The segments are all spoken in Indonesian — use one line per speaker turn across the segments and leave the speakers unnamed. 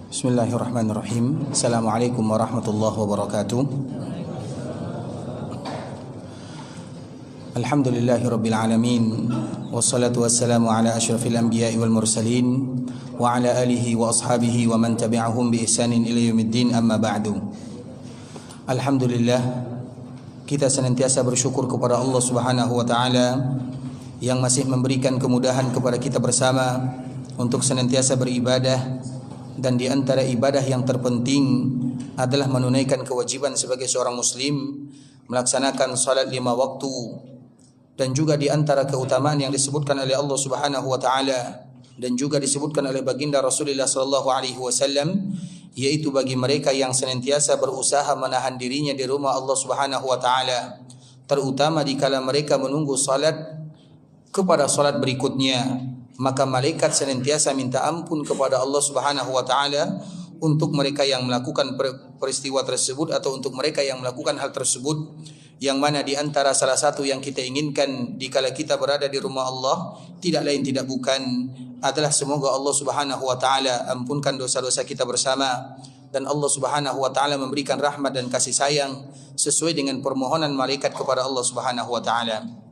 Bismillahirrahmanirrahim. Assalamualaikum warahmatullahi wabarakatuh. Alhamdulillahirabbil alamin. Wassalatu wassalamu ala asyrafil anbiya'i wal mursalin wa ala alihi wa ashabihi wa man tabi'ahum bi ihsanin ila yaumiddin, amma ba'du. Alhamdulillah, kita senantiasa bersyukur kepada Allah Subhanahu wa taala yang masih memberikan kemudahan kepada kita bersama untuk senantiasa beribadah. Dan di antara ibadah yang terpenting adalah menunaikan kewajiban sebagai seorang muslim, melaksanakan salat 5 waktu. Dan juga di antara keutamaan yang disebutkan oleh Allah Subhanahu wa taala dan juga disebutkan oleh baginda Rasulullah sallallahu alaihi wasallam, yaitu bagi mereka yang senantiasa berusaha menahan dirinya di rumah Allah Subhanahu wa taala, terutama dikala mereka menunggu salat kepada salat berikutnya, maka malaikat senantiasa minta ampun kepada Allah Subhanahu wa taala untuk mereka yang melakukan peristiwa tersebut atau untuk mereka yang melakukan hal tersebut, yang mana di antara salah satu yang kita inginkan dikala kita berada di rumah Allah tidak lain tidak bukan adalah semoga Allah Subhanahu wa taala ampunkan dosa-dosa kita bersama dan Allah Subhanahu wa taala memberikan rahmat dan kasih sayang sesuai dengan permohonan malaikat kepada Allah Subhanahu wa taala.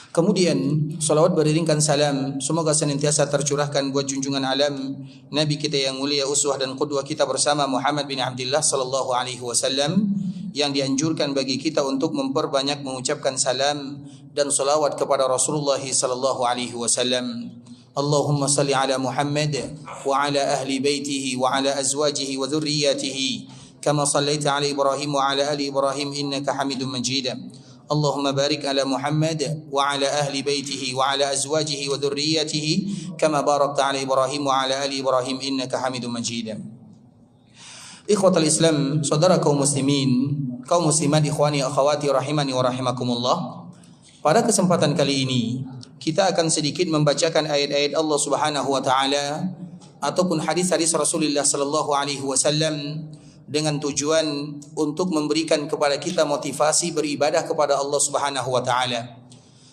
Kemudian salawat beriringkan salam semoga senantiasa tercurahkan buat junjungan alam Nabi kita yang mulia, uswah dan qudwah kita bersama, Muhammad bin Abdullah sallallahu alaihi wasallam, yang dianjurkan bagi kita untuk memperbanyak mengucapkan salam dan salawat kepada Rasulullah sallallahu alaihi wasallam. Allahumma salli ala Muhammad wa ala ahli baitihi wa ala azwajihi wa dhurriyyatihi kama sallaita ala Ibrahim wa ala ali Ibrahim innaka Hamidum Majid. Allahumma barik ala Muhammad wa ala ahli baitihi wa ala azwajihi wa dhurriyyatihi kama barakta ala Ibrahim wa ala ali Ibrahim innaka Hamidum Majid. Ikhwatal Islam, saudara kaum muslimin, kaum muslimat, ikhwani akhwati rahimani wa rahimakumullah. Pada kesempatan kali ini kita akan sedikit membacakan ayat-ayat Allah Subhanahu wa taala ataupun hadis-hadis Rasulullah sallallahu alaihi wasallam dengan tujuan untuk memberikan kepada kita motivasi beribadah kepada Allah Subhanahu wa taala.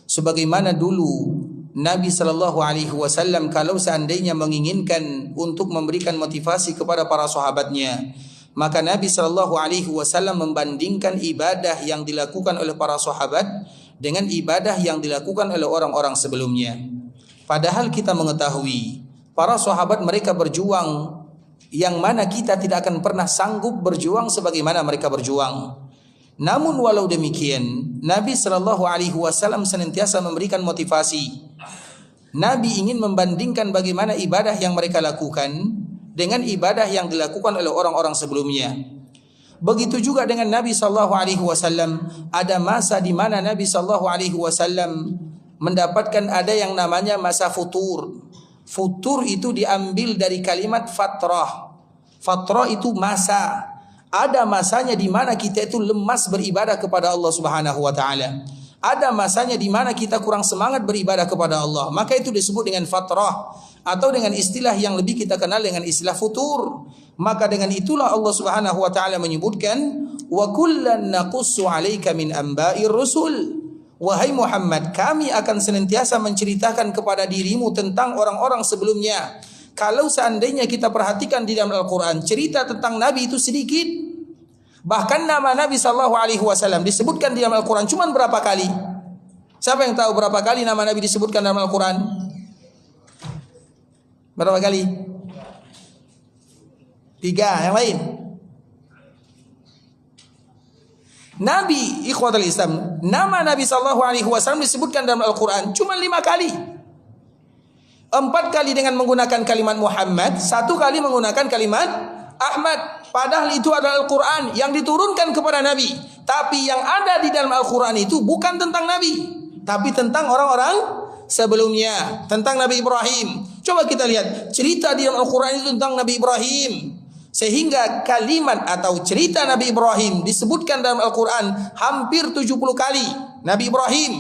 Sebagaimana dulu Nabi sallallahu alaihi wasallam kalau seandainya menginginkan untuk memberikan motivasi kepada para sahabatnya, maka Nabi sallallahu alaihi wasallam membandingkan ibadah yang dilakukan oleh para sahabat dengan ibadah yang dilakukan oleh orang-orang sebelumnya. Padahal kita mengetahui para sahabat mereka berjuang yang mana kita tidak akan pernah sanggup berjuang sebagaimana mereka berjuang. Namun walau demikian, Nabi sallallahu alaihi wasallam senantiasa memberikan motivasi. Nabi ingin membandingkan bagaimana ibadah yang mereka lakukan dengan ibadah yang dilakukan oleh orang-orang sebelumnya. Begitu juga dengan Nabi sallallahu alaihi wasallam, ada masa di mana Nabi sallallahu alaihi wasallam mendapatkan ada yang namanya masa futur. Futur itu diambil dari kalimat fatrah. Fatrah itu masa. Ada masanya di mana kita itu lemas beribadah kepada Allah Subhanahu wa taala. Ada masanya di mana kita kurang semangat beribadah kepada Allah. Maka itu disebut dengan fatrah, atau dengan istilah yang lebih kita kenal dengan istilah futur. Maka dengan itulah Allah Subhanahu wa taala menyebutkan wa kullan naqussu 'alaika min amba'ir rusul. Wahai Muhammad, kami akan senantiasa menceritakan kepada dirimu tentang orang-orang sebelumnya. Kalau seandainya kita perhatikan di dalam Al-Quran, cerita tentang Nabi itu sedikit. Bahkan nama Nabi SAW disebutkan di dalam Al-Quran cuma berapa kali? Siapa yang tahu berapa kali nama Nabi disebutkan dalam Al-Quran? Berapa kali? 3, yang lain? Nabi, ikhwatul Islam, nama Nabi sallallahu alaihi wasallam disebutkan dalam Al-Quran cuma 5 kali. 4 kali dengan menggunakan kalimat Muhammad, 1 kali menggunakan kalimat Ahmad. Padahal itu adalah Al-Quran yang diturunkan kepada Nabi. Tapi yang ada di dalam Al-Quran itu bukan tentang Nabi, tapi tentang orang-orang sebelumnya, tentang Nabi Ibrahim. Coba kita lihat cerita di dalam Al-Quran itu tentang Nabi Ibrahim. Sehingga kalimat atau cerita Nabi Ibrahim disebutkan dalam Al-Quran hampir 70 kali. Nabi Ibrahim,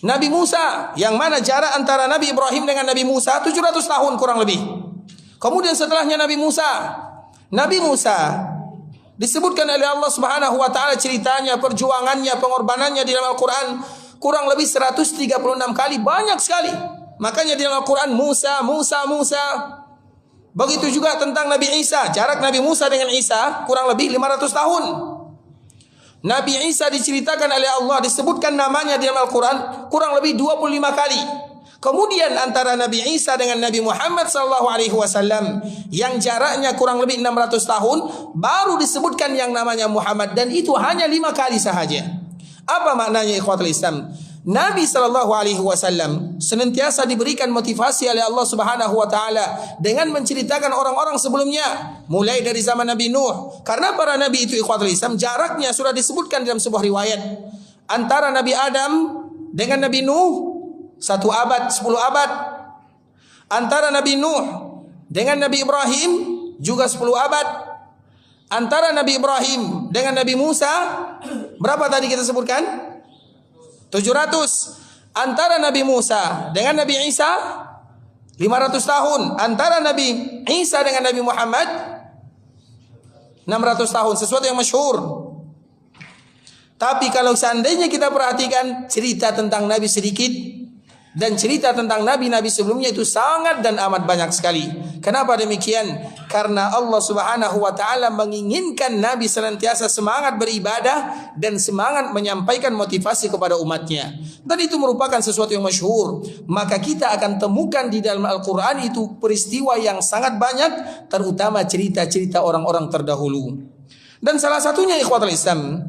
Nabi Musa, yang mana jarak antara Nabi Ibrahim dengan Nabi Musa 700 tahun kurang lebih. Kemudian setelahnya Nabi Musa disebutkan oleh Allah Subhanahu wa taala ceritanya, perjuangannya, pengorbanannya di dalam Al-Quran kurang lebih 136 kali, banyak sekali. Makanya di dalam Al-Quran Musa. Begitu juga tentang Nabi Isa. Jarak Nabi Musa dengan Isa kurang lebih 500 tahun. Nabi Isa diceritakan oleh Allah, disebutkan namanya di dalam Al-Quran kurang lebih 25 kali. Kemudian antara Nabi Isa dengan Nabi Muhammad SAW yang jaraknya kurang lebih 600 tahun, baru disebutkan yang namanya Muhammad, dan itu hanya 5 kali sahaja. Apa maknanya ikhwatul Islam? Nabi SAW senantiasa diberikan motivasi oleh Allah Subhanahu wa taala dengan menceritakan orang-orang sebelumnya, mulai dari zaman Nabi Nuh. Karena para nabi itu ikhwatul Islam jaraknya sudah disebutkan dalam sebuah riwayat. Antara Nabi Adam dengan Nabi Nuh 1 abad, 10 abad. Antara Nabi Nuh dengan Nabi Ibrahim juga 10 abad. Antara Nabi Ibrahim dengan Nabi Musa berapa tadi kita sebutkan? 700. Antara Nabi Musa dengan Nabi Isa 500 tahun. Antara Nabi Isa dengan Nabi Muhammad 600 tahun. Sesuatu yang masyhur. Tapi kalau seandainya kita perhatikan cerita tentang Nabi sedikit dan cerita tentang nabi-nabi sebelumnya itu sangat dan amat banyak sekali. Kenapa demikian? Karena Allah Subhanahu wa taala menginginkan Nabi senantiasa semangat beribadah dan semangat menyampaikan motivasi kepada umatnya. Dan itu merupakan sesuatu yang masyhur. Maka kita akan temukan di dalam Al-Qur'an itu peristiwa yang sangat banyak, terutama cerita-cerita orang-orang terdahulu. Dan salah satunya ikhwatul Islam,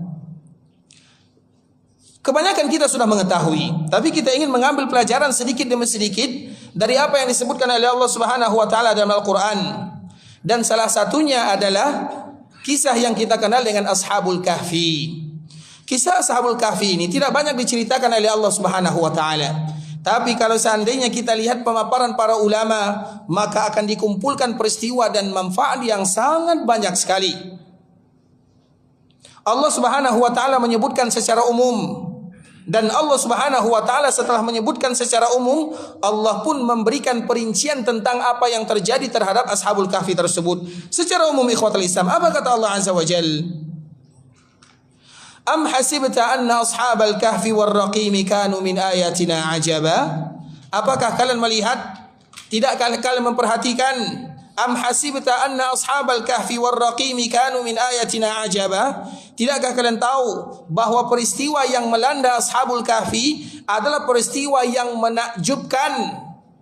kebanyakan kita sudah mengetahui, tapi kita ingin mengambil pelajaran sedikit demi sedikit dari apa yang disebutkan oleh Allah Subhanahu wa taala dalam Al-Qur'an. Dan salah satunya adalah kisah yang kita kenal dengan Ashabul Kahfi. Kisah Ashabul Kahfi ini tidak banyak diceritakan oleh Allah Subhanahu wa taala. Tapi kalau seandainya kita lihat pemaparan para ulama, maka akan dikumpulkan peristiwa dan manfaat yang sangat banyak sekali. Allah Subhanahu wa taala menyebutkan secara umum. Dan Allah Subhanahu wa taala setelah menyebutkan secara umum, Allah pun memberikan perincian tentang apa yang terjadi terhadap Ashabul Kahfi tersebut. Secara umum ikhwatul Islam, apa kata Allah Azza wa Jalla? Am hasibta anna ashabal kahfi war raqim kanu min ayatina ajaba? Apakah kalian melihat, tidakkah kalian memperhatikan, am hasibta anna ashabal kahfi war raqim kanu min ayatina ajaba? Tidakkah kalian tahu bahwa peristiwa yang melanda Ashabul Kahfi adalah peristiwa yang menakjubkan?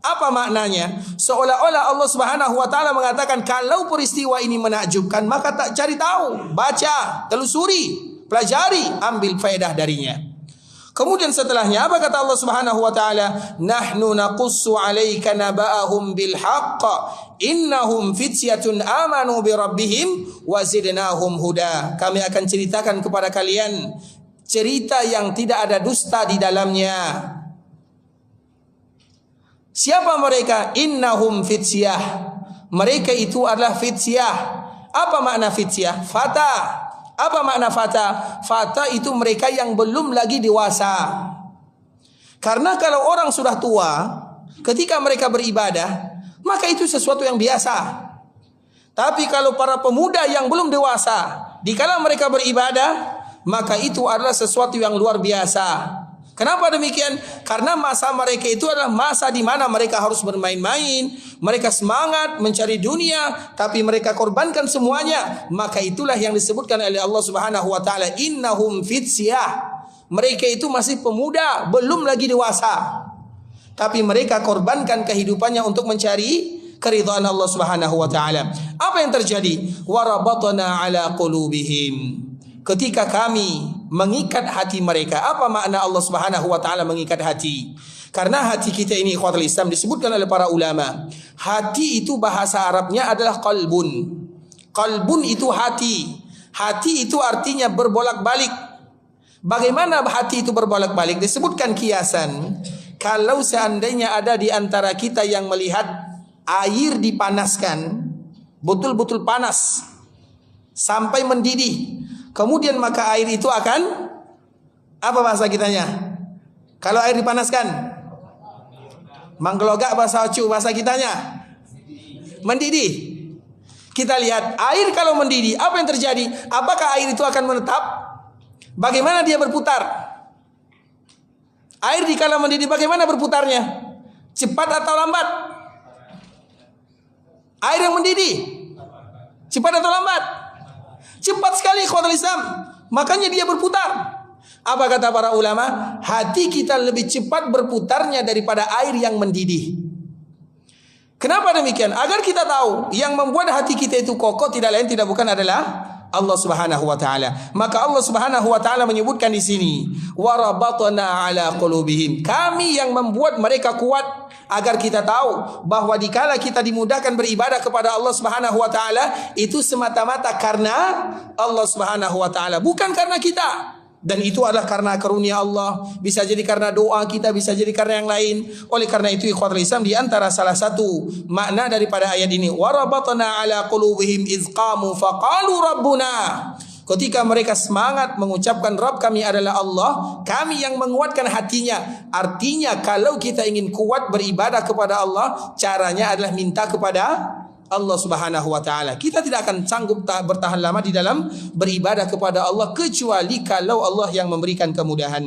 Apa maknanya? Seolah-olah Allah Subhanahu wa taala mengatakan, kalau peristiwa ini menakjubkan, maka tak cari tahu, baca, telusuri, pelajari, ambil faedah darinya. Kemudian setelahnya apa kata Allah Subhanahu wa taala? Nahnu naqussu 'alaika naba'ahum bil haqq innahum fityatun amanu bi rabbihim wa zidnahum huda. Kami akan ceritakan kepada kalian cerita yang tidak ada dusta di dalamnya. Siapa mereka? Innahum fityah. Mereka itu adalah fityah. Apa makna fityah? Fata. Apa makna fata? Fata itu mereka yang belum lagi dewasa. Karena kalau orang sudah tua, ketika mereka beribadah, maka itu sesuatu yang biasa. Tapi kalau para pemuda yang belum dewasa, dikala mereka beribadah, maka itu adalah sesuatu yang luar biasa. Kenapa demikian? Karena masa mereka itu adalah masa di mana mereka harus bermain-main, mereka semangat mencari dunia, tapi mereka korbankan semuanya. Maka itulah yang disebutkan oleh Allah Subhanahu wa taala, innahum fityah. Mereka itu masih pemuda, belum lagi dewasa. Tapi mereka korbankan kehidupannya untuk mencari keridhaan Allah Subhanahu wa taala. Apa yang terjadi? Warabatna ala qulubihim. Ketika kami mengikat hati mereka. Apa makna Allah Subhanahu wa taala mengikat hati? Karena hati kita ini ikhwatul Islam disebutkan oleh para ulama, hati itu bahasa Arabnya adalah qalbun. Qalbun itu hati. Hati itu artinya berbolak-balik. Bagaimana hati itu berbolak-balik? Disebutkan kiasan, kalau seandainya ada di antara kita yang melihat air dipanaskan, betul-betul panas sampai mendidih, kemudian maka air itu akan, apa bahasa kitanya? Kalau air dipanaskan, manggelogak bahasa Acu, bahasa kitanya mendidih. Kita lihat air kalau mendidih, apa yang terjadi? Apakah air itu akan menetap? Bagaimana dia berputar? Air dikala mendidih bagaimana berputarnya? Cepat atau lambat? Air yang mendidih cepat atau lambat? Cepat sekali ikhwatul Islam. Makanya dia berputar. Apa kata para ulama? Hati kita lebih cepat berputarnya daripada air yang mendidih. Kenapa demikian? Agar kita tahu yang membuat hati kita itu kokoh tidak lain tidak bukan adalah Allah Subhanahu wa taala. Maka Allah Subhanahu wa taala menyebutkan di sini, warabatna ala qulubihim. Kami yang membuat mereka kuat agar kita tahu bahwa dikala kita dimudahkan beribadah kepada Allah Subhanahu wa taala itu semata-mata karena Allah Subhanahu wa taala, bukan karena kita. Dan itu adalah karena karunia Allah. Bisa jadi karena doa kita, bisa jadi karena yang lain. Oleh karena itu ikhwatul Islam, di antara salah satu makna daripada ayat ini, warabatna ala qulubihim iz qamu faqalu rabbuna. Ketika mereka semangat mengucapkan Rabb kami adalah Allah, kami yang menguatkan hatinya. Artinya kalau kita ingin kuat beribadah kepada Allah, caranya adalah minta kepada Allah Subhanahu wa taala. Kita tidak akan sanggup bertahan lama di dalam beribadah kepada Allah kecuali kalau Allah yang memberikan kemudahan.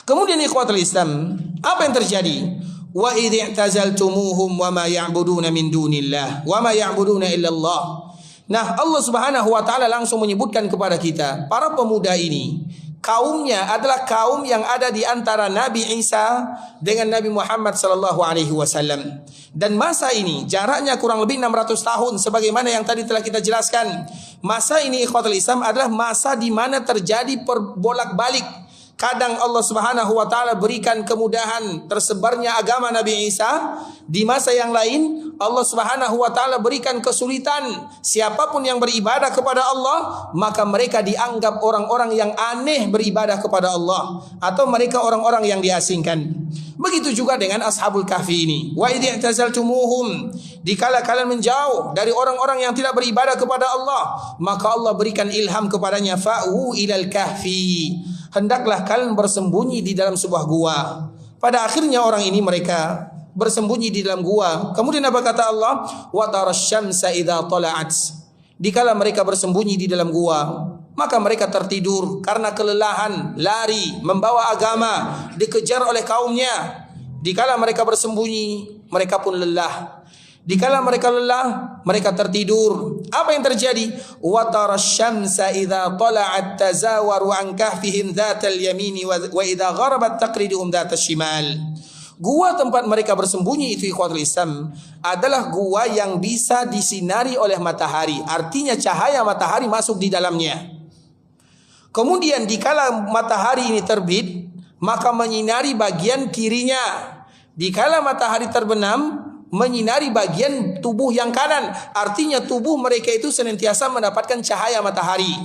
Kemudian ikhwatul Islam, apa yang terjadi? Wa idh i'tazaltumuhum wa ma ya'buduna min dunillah wa ma ya'buduna illallah. Nah, Allah Subhanahu wa taala langsung menyebutkan kepada kita, para pemuda ini kaumnya adalah kaum yang ada di antara Nabi Isa dengan Nabi Muhammad sallallahu alaihi wasallam. Dan masa ini jaraknya kurang lebih 600 tahun sebagaimana yang tadi telah kita jelaskan. Masa ini ikhwatul Islam adalah masa di mana terjadi bolak-balik. Kadang Allah Subhanahu wa taala berikan kemudahan tersebarnya agama Nabi Isa, di masa yang lain Allah Subhanahu wa taala berikan kesulitan. Siapapun yang beribadah kepada Allah, maka mereka dianggap orang-orang yang aneh beribadah kepada Allah, atau mereka orang-orang yang diasingkan. Begitu juga dengan Ashabul Kahfi ini. Wa idh i'tazaltumuhum, dikala kalian menjauh dari orang-orang yang tidak beribadah kepada Allah, maka Allah berikan ilham kepadanya, fa'u ilal kahfi, hendaklah kalian bersembunyi di dalam sebuah gua. Pada akhirnya orang ini mereka bersembunyi di dalam gua. Kemudian apa kata Allah? Wa tarasyamsa idza tala'at, dikala mereka bersembunyi di dalam gua, maka mereka tertidur karena kelelahan, lari, membawa agama, dikejar oleh kaumnya. Dikala mereka bersembunyi, mereka pun lelah. Dikala mereka lelah, mereka tertidur. Apa yang terjadi? Wa tarasyamsa idza tala'at tazawaru an kahfihim dzatal yamini wa idza gharabat taqriduhum dzatal shimal. Gua tempat mereka bersembunyi itu ikhwatul Islam adalah gua yang bisa disinari oleh matahari. Artinya cahaya matahari masuk di dalamnya. Kemudian dikala matahari ini terbit, maka menyinari bagian kirinya. Dikala matahari terbenam, menyinari bagian tubuh yang kanan. Artinya tubuh mereka itu senantiasa mendapatkan cahaya matahari.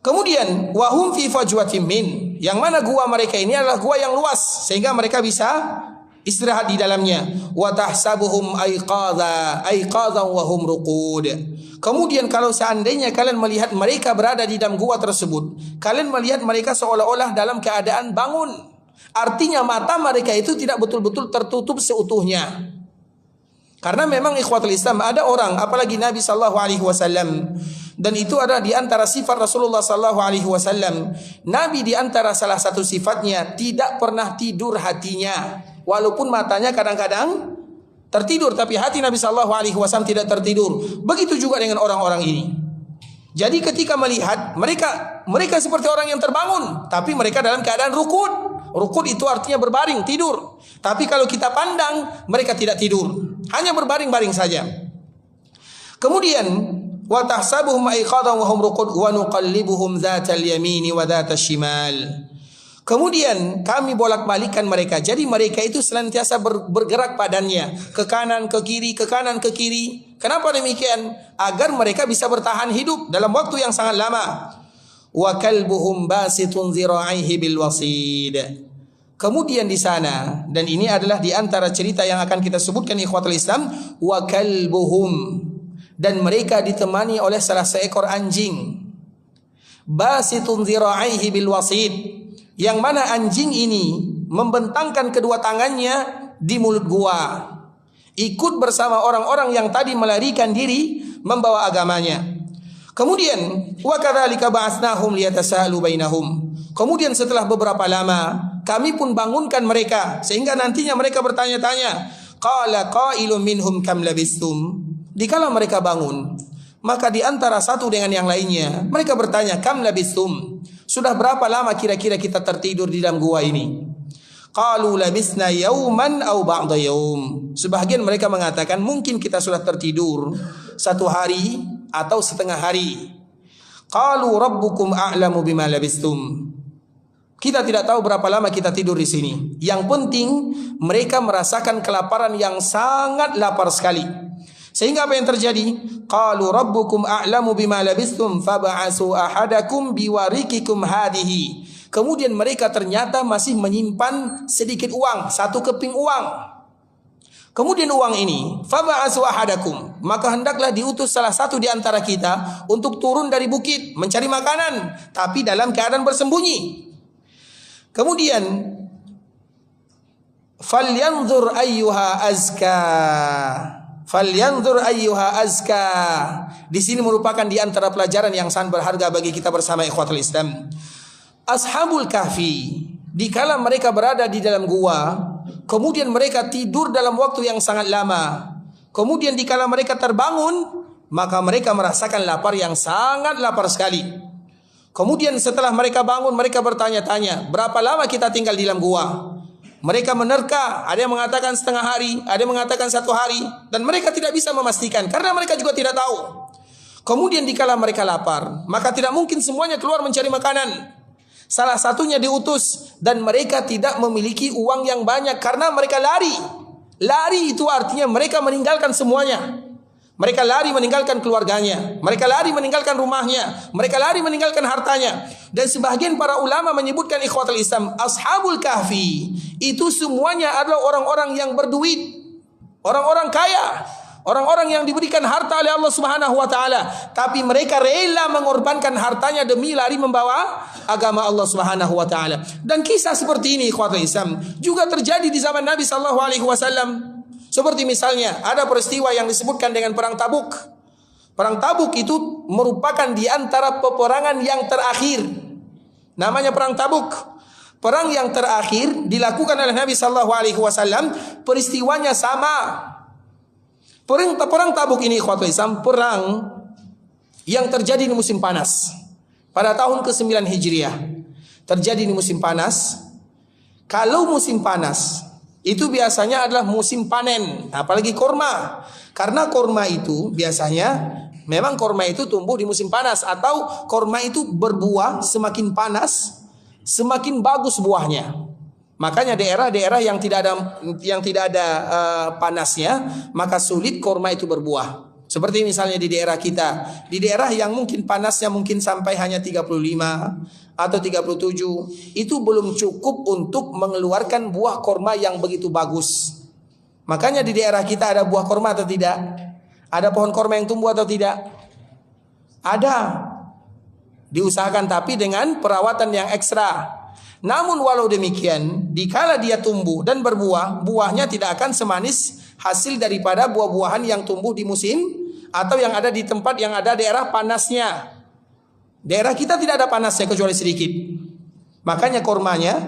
Kemudian wahum fi fajwatin min, yang mana gua mereka ini adalah gua yang luas sehingga mereka bisa istirahat di dalamnya. Wa tahsabuhum aiqadhan wa hum ruqud. Kemudian kalau seandainya kalian melihat mereka berada di dalam gua tersebut, kalian melihat mereka seolah-olah dalam keadaan bangun. Artinya mata mereka itu tidak betul-betul tertutup seutuhnya. Karena memang ikhwatul Islam ada orang, apalagi Nabi sallallahu alaihi wasallam, dan itu adalah di antara sifat Rasulullah sallallahu alaihi wasallam. Nabi di antara salah satu sifatnya tidak pernah tidur hatinya, walaupun matanya kadang-kadang tertidur, tapi hati Nabi sallallahu alaihi wasallam tidak tertidur. Begitu juga dengan orang-orang ini. Jadi ketika melihat mereka seperti orang yang terbangun, tapi mereka dalam keadaan rukud. Rukud itu artinya berbaring, tidur. Tapi kalau kita pandang, mereka tidak tidur, hanya berbaring-baring saja. Kemudian wa tahsabuhum aiqadhan wa hum ruqud wa nuqallibuhum dzatal yamini wa dzatal shimal. Kemudian kami bolak-balikan mereka. Jadi mereka itu senantiasa bergerak badannya ke kanan, ke kiri, ke kanan, ke kiri. Kenapa demikian? Agar mereka bisa bertahan hidup dalam waktu yang sangat lama. Wa kalbuhum basitun zira'ihi bil wasid. Kemudian di sana, dan ini adalah di antara cerita yang akan kita sebutkan ikhwatul Islam, wa kalbuhum, dan mereka ditemani oleh salah seekor anjing. Basitun zira'ihi bil wasid, yang mana anjing ini membentangkan kedua tangannya di mulut gua, ikut bersama orang-orang yang tadi melarikan diri membawa agamanya. Kemudian wa kadzalika ba'atsnahum liyatasaalu bainahum. Kemudian setelah beberapa lama, kami pun bangunkan mereka sehingga nantinya mereka bertanya-tanya. Qala qailun minhum kam labistum. Dikala mereka bangun, maka di antara satu dengan yang lainnya, mereka bertanya, kam labistum? Sudah berapa lama kira-kira kita tertidur di dalam gua ini? Qalu labisna yauman aw ba'da yaum. Sebagian mereka mengatakan mungkin kita sudah tertidur satu hari atau setengah hari. Qalu rabbukum a'lamu bima labistum. Kita tidak tahu berapa lama kita tidur di sini. Yang penting mereka merasakan kelaparan yang sangat lapar sekali. Sehingga apa yang terjadi? Qalu rabbukum a'lamu bima labistum fab'asu ahadakum biwarikikum hadhihi. Kemudian mereka ternyata masih menyimpan sedikit uang, satu keping uang. Kemudian uang ini fab'asu ahadakum, maka hendaklah diutus salah satu di antara kita untuk turun dari bukit mencari makanan, tapi dalam keadaan bersembunyi. Kemudian falyanzur ayyuha azka. Falyanzur ayyuha azka. Di sini merupakan di antara pelajaran yang sangat berharga bagi kita bersama ikhwatul Islam. Ashabul Kahfi, dikala mereka berada di dalam gua, kemudian mereka tidur dalam waktu yang sangat lama. Kemudian dikala mereka terbangun, maka mereka merasakan lapar yang sangat lapar sekali. Kemudian setelah mereka bangun, mereka bertanya-tanya, berapa lama kita tinggal di dalam gua? Mereka menerka, ada yang mengatakan setengah hari, ada yang mengatakan satu hari, dan mereka tidak bisa memastikan karena mereka juga tidak tahu. Kemudian dikala mereka lapar, maka tidak mungkin semuanya keluar mencari makanan. Salah satunya diutus dan mereka tidak memiliki uang yang banyak karena mereka lari. Lari itu artinya mereka meninggalkan semuanya. Mereka lari meninggalkan keluarganya, mereka lari meninggalkan rumahnya, mereka lari meninggalkan hartanya. Dan sebagian para ulama menyebutkan ikhwatul Islam, Ashabul Kahfi itu semuanya adalah orang-orang yang berduit, orang-orang kaya, orang-orang yang diberikan harta oleh Allah Subhanahu wa taala, tapi mereka rela mengorbankan hartanya demi lari membawa agama Allah Subhanahu wa taala. Dan kisah seperti ini ikhwatul Islam juga terjadi di zaman Nabi sallallahu alaihi wasallam. Seperti misalnya ada peristiwa yang disebutkan dengan perang Tabuk. Perang Tabuk itu merupakan di antara peperangan yang terakhir. Namanya perang Tabuk. Perang yang terakhir dilakukan oleh Nabi sallallahu alaihi wasallam, peristiwanya sama. Perang Tabuk ini ikhwatul Islam, perang yang terjadi di musim panas. Pada tahun ke-9 Hijriah. Terjadi di musim panas. Kalau musim panas itu biasanya adalah musim panen, apalagi korma. Karena korma itu biasanya memang korma itu tumbuh di musim panas, atau korma itu berbuah semakin panas semakin bagus buahnya. Makanya daerah-daerah yang tidak ada panasnya, maka sulit korma itu berbuah. Seperti misalnya di daerah kita, di daerah yang mungkin panasnya mungkin sampai hanya 35 atau 37, itu belum cukup untuk mengeluarkan buah korma yang begitu bagus. Makanya di daerah kita ada buah korma atau tidak? Ada pohon korma yang tumbuh atau tidak? Ada. Diusahakan tapi dengan perawatan yang ekstra. Namun walau demikian, dikala dia tumbuh dan berbuah, buahnya tidak akan semanis hasil daripada buah-buahan yang tumbuh di musim atau yang ada di tempat yang ada daerah panasnya. Daerah kita tidak ada panasnya kecuali sedikit. Makanya kormanya,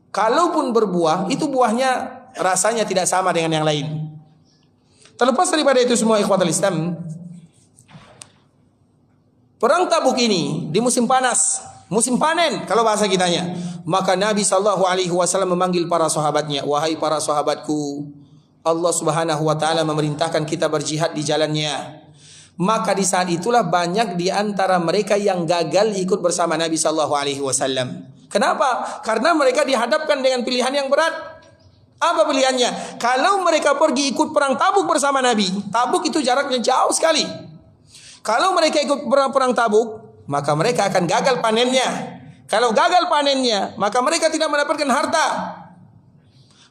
kalaupun berbuah, itu buahnya rasanya tidak sama dengan yang lain. Terlepas daripada itu semua ikhwatul Islam, perang Tabuk ini di musim panas, musim panen kalau bahasa kitanya. Maka Nabi SAW memanggil para sahabatnya, wahai para sahabatku, Allah Subhanahu wa taala memerintahkan kita berjihad di jalannya. Maka di saat itulah banyak di antara mereka yang gagal ikut bersama Nabi SAW. Kenapa? Karena mereka dihadapkan dengan pilihan yang berat. Apa pilihannya? Kalau mereka pergi ikut perang Tabuk bersama Nabi, Tabuk itu jaraknya jauh sekali. Kalau mereka ikut perang Tabuk, maka mereka akan gagal panennya. Kalau gagal panennya, maka mereka tidak mendapatkan harta.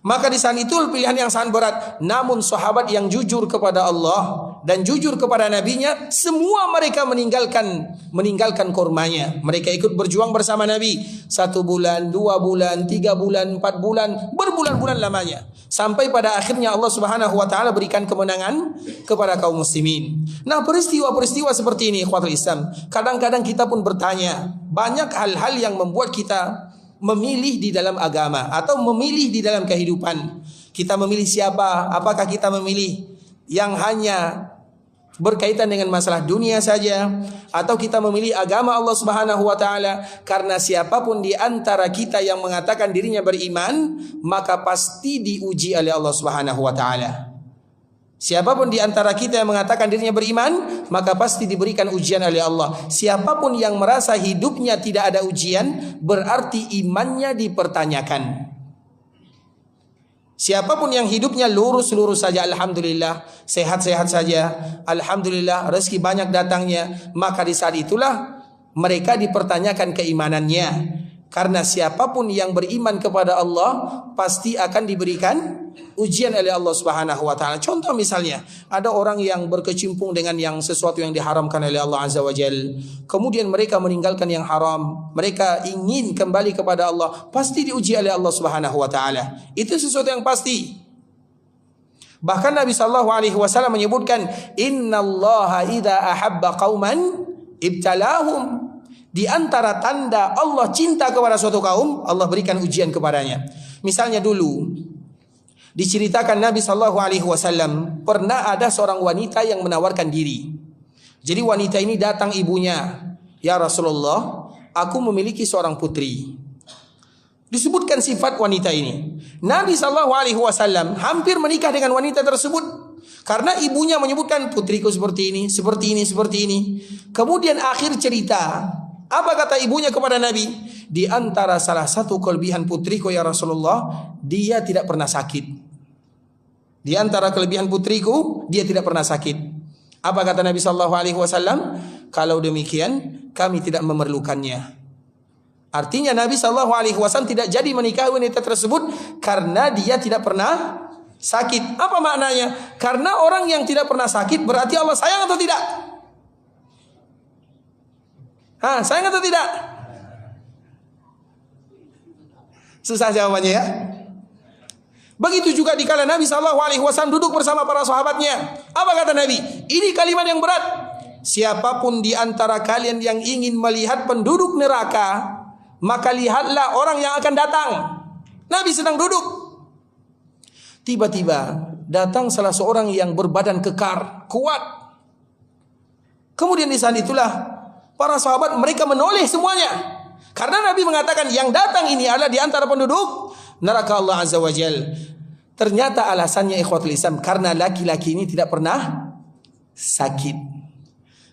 Maka di saat itu pilihan yang sangat berat. Namun sahabat yang jujur kepada Allah, dan jujur kepada nabinya, semua mereka meninggalkan kurmanya. Mereka ikut berjuang bersama Nabi 1 bulan, 2 bulan, 3 bulan, 4 bulan, berbulan-bulan lamanya, sampai pada akhirnya Allah Subhanahu wa taala berikan kemenangan kepada kaum muslimin. Nah, peristiwa-peristiwa seperti ini ikhwatul Islam, kadang-kadang kita pun bertanya, banyak hal-hal yang membuat kita memilih di dalam agama atau memilih di dalam kehidupan. Kita memilih siapa? Apakah kita memilih yang hanya berkaitan dengan masalah dunia saja, atau kita memilih agama Allah Subhanahu wa taala? Karena siapapun di antara kita yang mengatakan dirinya beriman, maka pasti diuji oleh Allah Subhanahu wa taala. Siapapun di antara kita yang mengatakan dirinya beriman, maka pasti diberikan ujian oleh Allah. Siapapun yang merasa hidupnya tidak ada ujian, berarti imannya dipertanyakan. Siapapun yang hidupnya lurus-lurus saja, alhamdulillah, sehat-sehat saja, alhamdulillah, rezeki banyak datangnya, maka di saat itulah mereka dipertanyakan keimanannya. Karena siapapun yang beriman kepada Allah pasti akan diberikan ujian oleh Allah Subhanahu wa taala. Contoh misalnya, ada orang yang berkecimpung dengan yang sesuatu yang diharamkan oleh Allah Azza wa Jalla. Kemudian mereka meninggalkan yang haram, mereka ingin kembali kepada Allah, pasti diuji oleh Allah Subhanahu wa taala. Itu sesuatu yang pasti. Bahkan Nabi sallallahu alaihi wasallam menyebutkan, "Innallaha idza ahabba qauman ibtalahum." Di antara tanda Allah cinta kepada suatu kaum, Allah berikan ujian kepadanya. Misalnya dulu diceritakan Nabi sallallahu alaihi wasallam pernah ada seorang wanita yang menawarkan diri. Jadi wanita ini datang ibunya, "Ya Rasulullah, aku memiliki seorang putri." Disebutkan sifat wanita ini. Nabi sallallahu alaihi wasallam hampir menikah dengan wanita tersebut karena ibunya menyebutkan, "Putriku seperti ini, seperti ini, seperti ini." Kemudian akhir cerita, apa kata ibunya kepada Nabi? Di antara salah satu kelebihan putriku ya Rasulullah, dia tidak pernah sakit. Di antara kelebihan putriku, dia tidak pernah sakit. Apa kata Nabi sallallahu alaihi wasallam? Kalau demikian, kami tidak memerlukannya. Artinya Nabi sallallahu alaihi wasallam tidak jadi menikahi wanita tersebut karena dia tidak pernah sakit. Apa maknanya? Karena orang yang tidak pernah sakit berarti Allah sayang atau tidak? Sayang atau tidak? Susah jawabannya ya. Begitu juga dikala Nabi SAW duduk bersama para sahabatnya. Apa kata Nabi? Ini kalimat yang berat. Siapapun di antara kalian yang ingin melihat penduduk neraka, maka lihatlah orang yang akan datang. Nabi sedang duduk. Tiba-tiba datang salah seorang yang berbadan kekar, kuat. Kemudian di saat itulah para sahabat mereka menoleh semuanya. Karena Nabi mengatakan yang datang ini adalah di antara penduduk neraka Allah Azza wa Jal. Ternyata alasannya ikhwatul Islam, karena laki-laki ini tidak pernah sakit.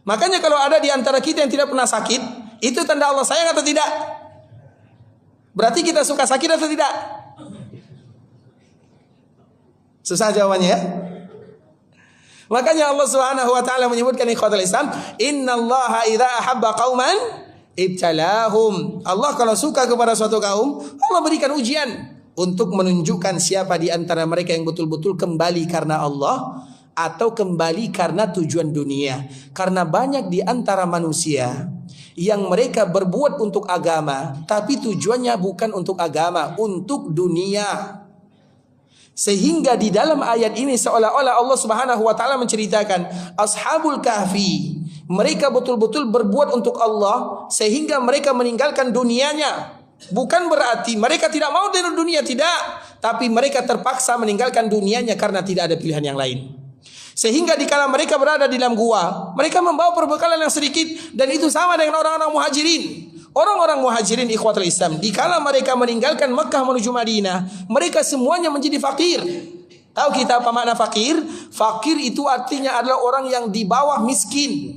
Makanya kalau ada di antara kita yang tidak pernah sakit, itu tanda Allah sayang atau tidak? Berarti kita suka sakit atau tidak? Susah jawabannya ya. Makanya Allah Subhanahu wa taala menyebutkan ikhwatul Islam, "Innallaha idza ahabba qauman ibtalahum." Allah kalau suka kepada suatu kaum, Allah berikan ujian untuk menunjukkan siapa di antara mereka yang betul-betul kembali karena Allah atau kembali karena tujuan dunia. Karena banyak di antara manusia yang mereka berbuat untuk agama, tapi tujuannya bukan untuk agama, untuk dunia. Sehingga di dalam ayat ini seolah-olah Allah Subhanahu wa taala menceritakan Ashabul Kahfi, mereka betul-betul berbuat untuk Allah sehingga mereka meninggalkan dunianya. Bukan berarti mereka tidak mau dari dunia, tidak, tapi mereka terpaksa meninggalkan dunianya karena tidak ada pilihan yang lain. Sehingga dikala mereka berada di dalam gua, mereka membawa perbekalan yang sedikit, dan itu sama dengan orang-orang muhajirin. Orang-orang muhajirin ikhwatul Islam, dikala mereka meninggalkan Mekah menuju Madinah, mereka semuanya menjadi fakir. Tahu kita apa makna fakir? Fakir itu artinya adalah orang yang di bawah miskin.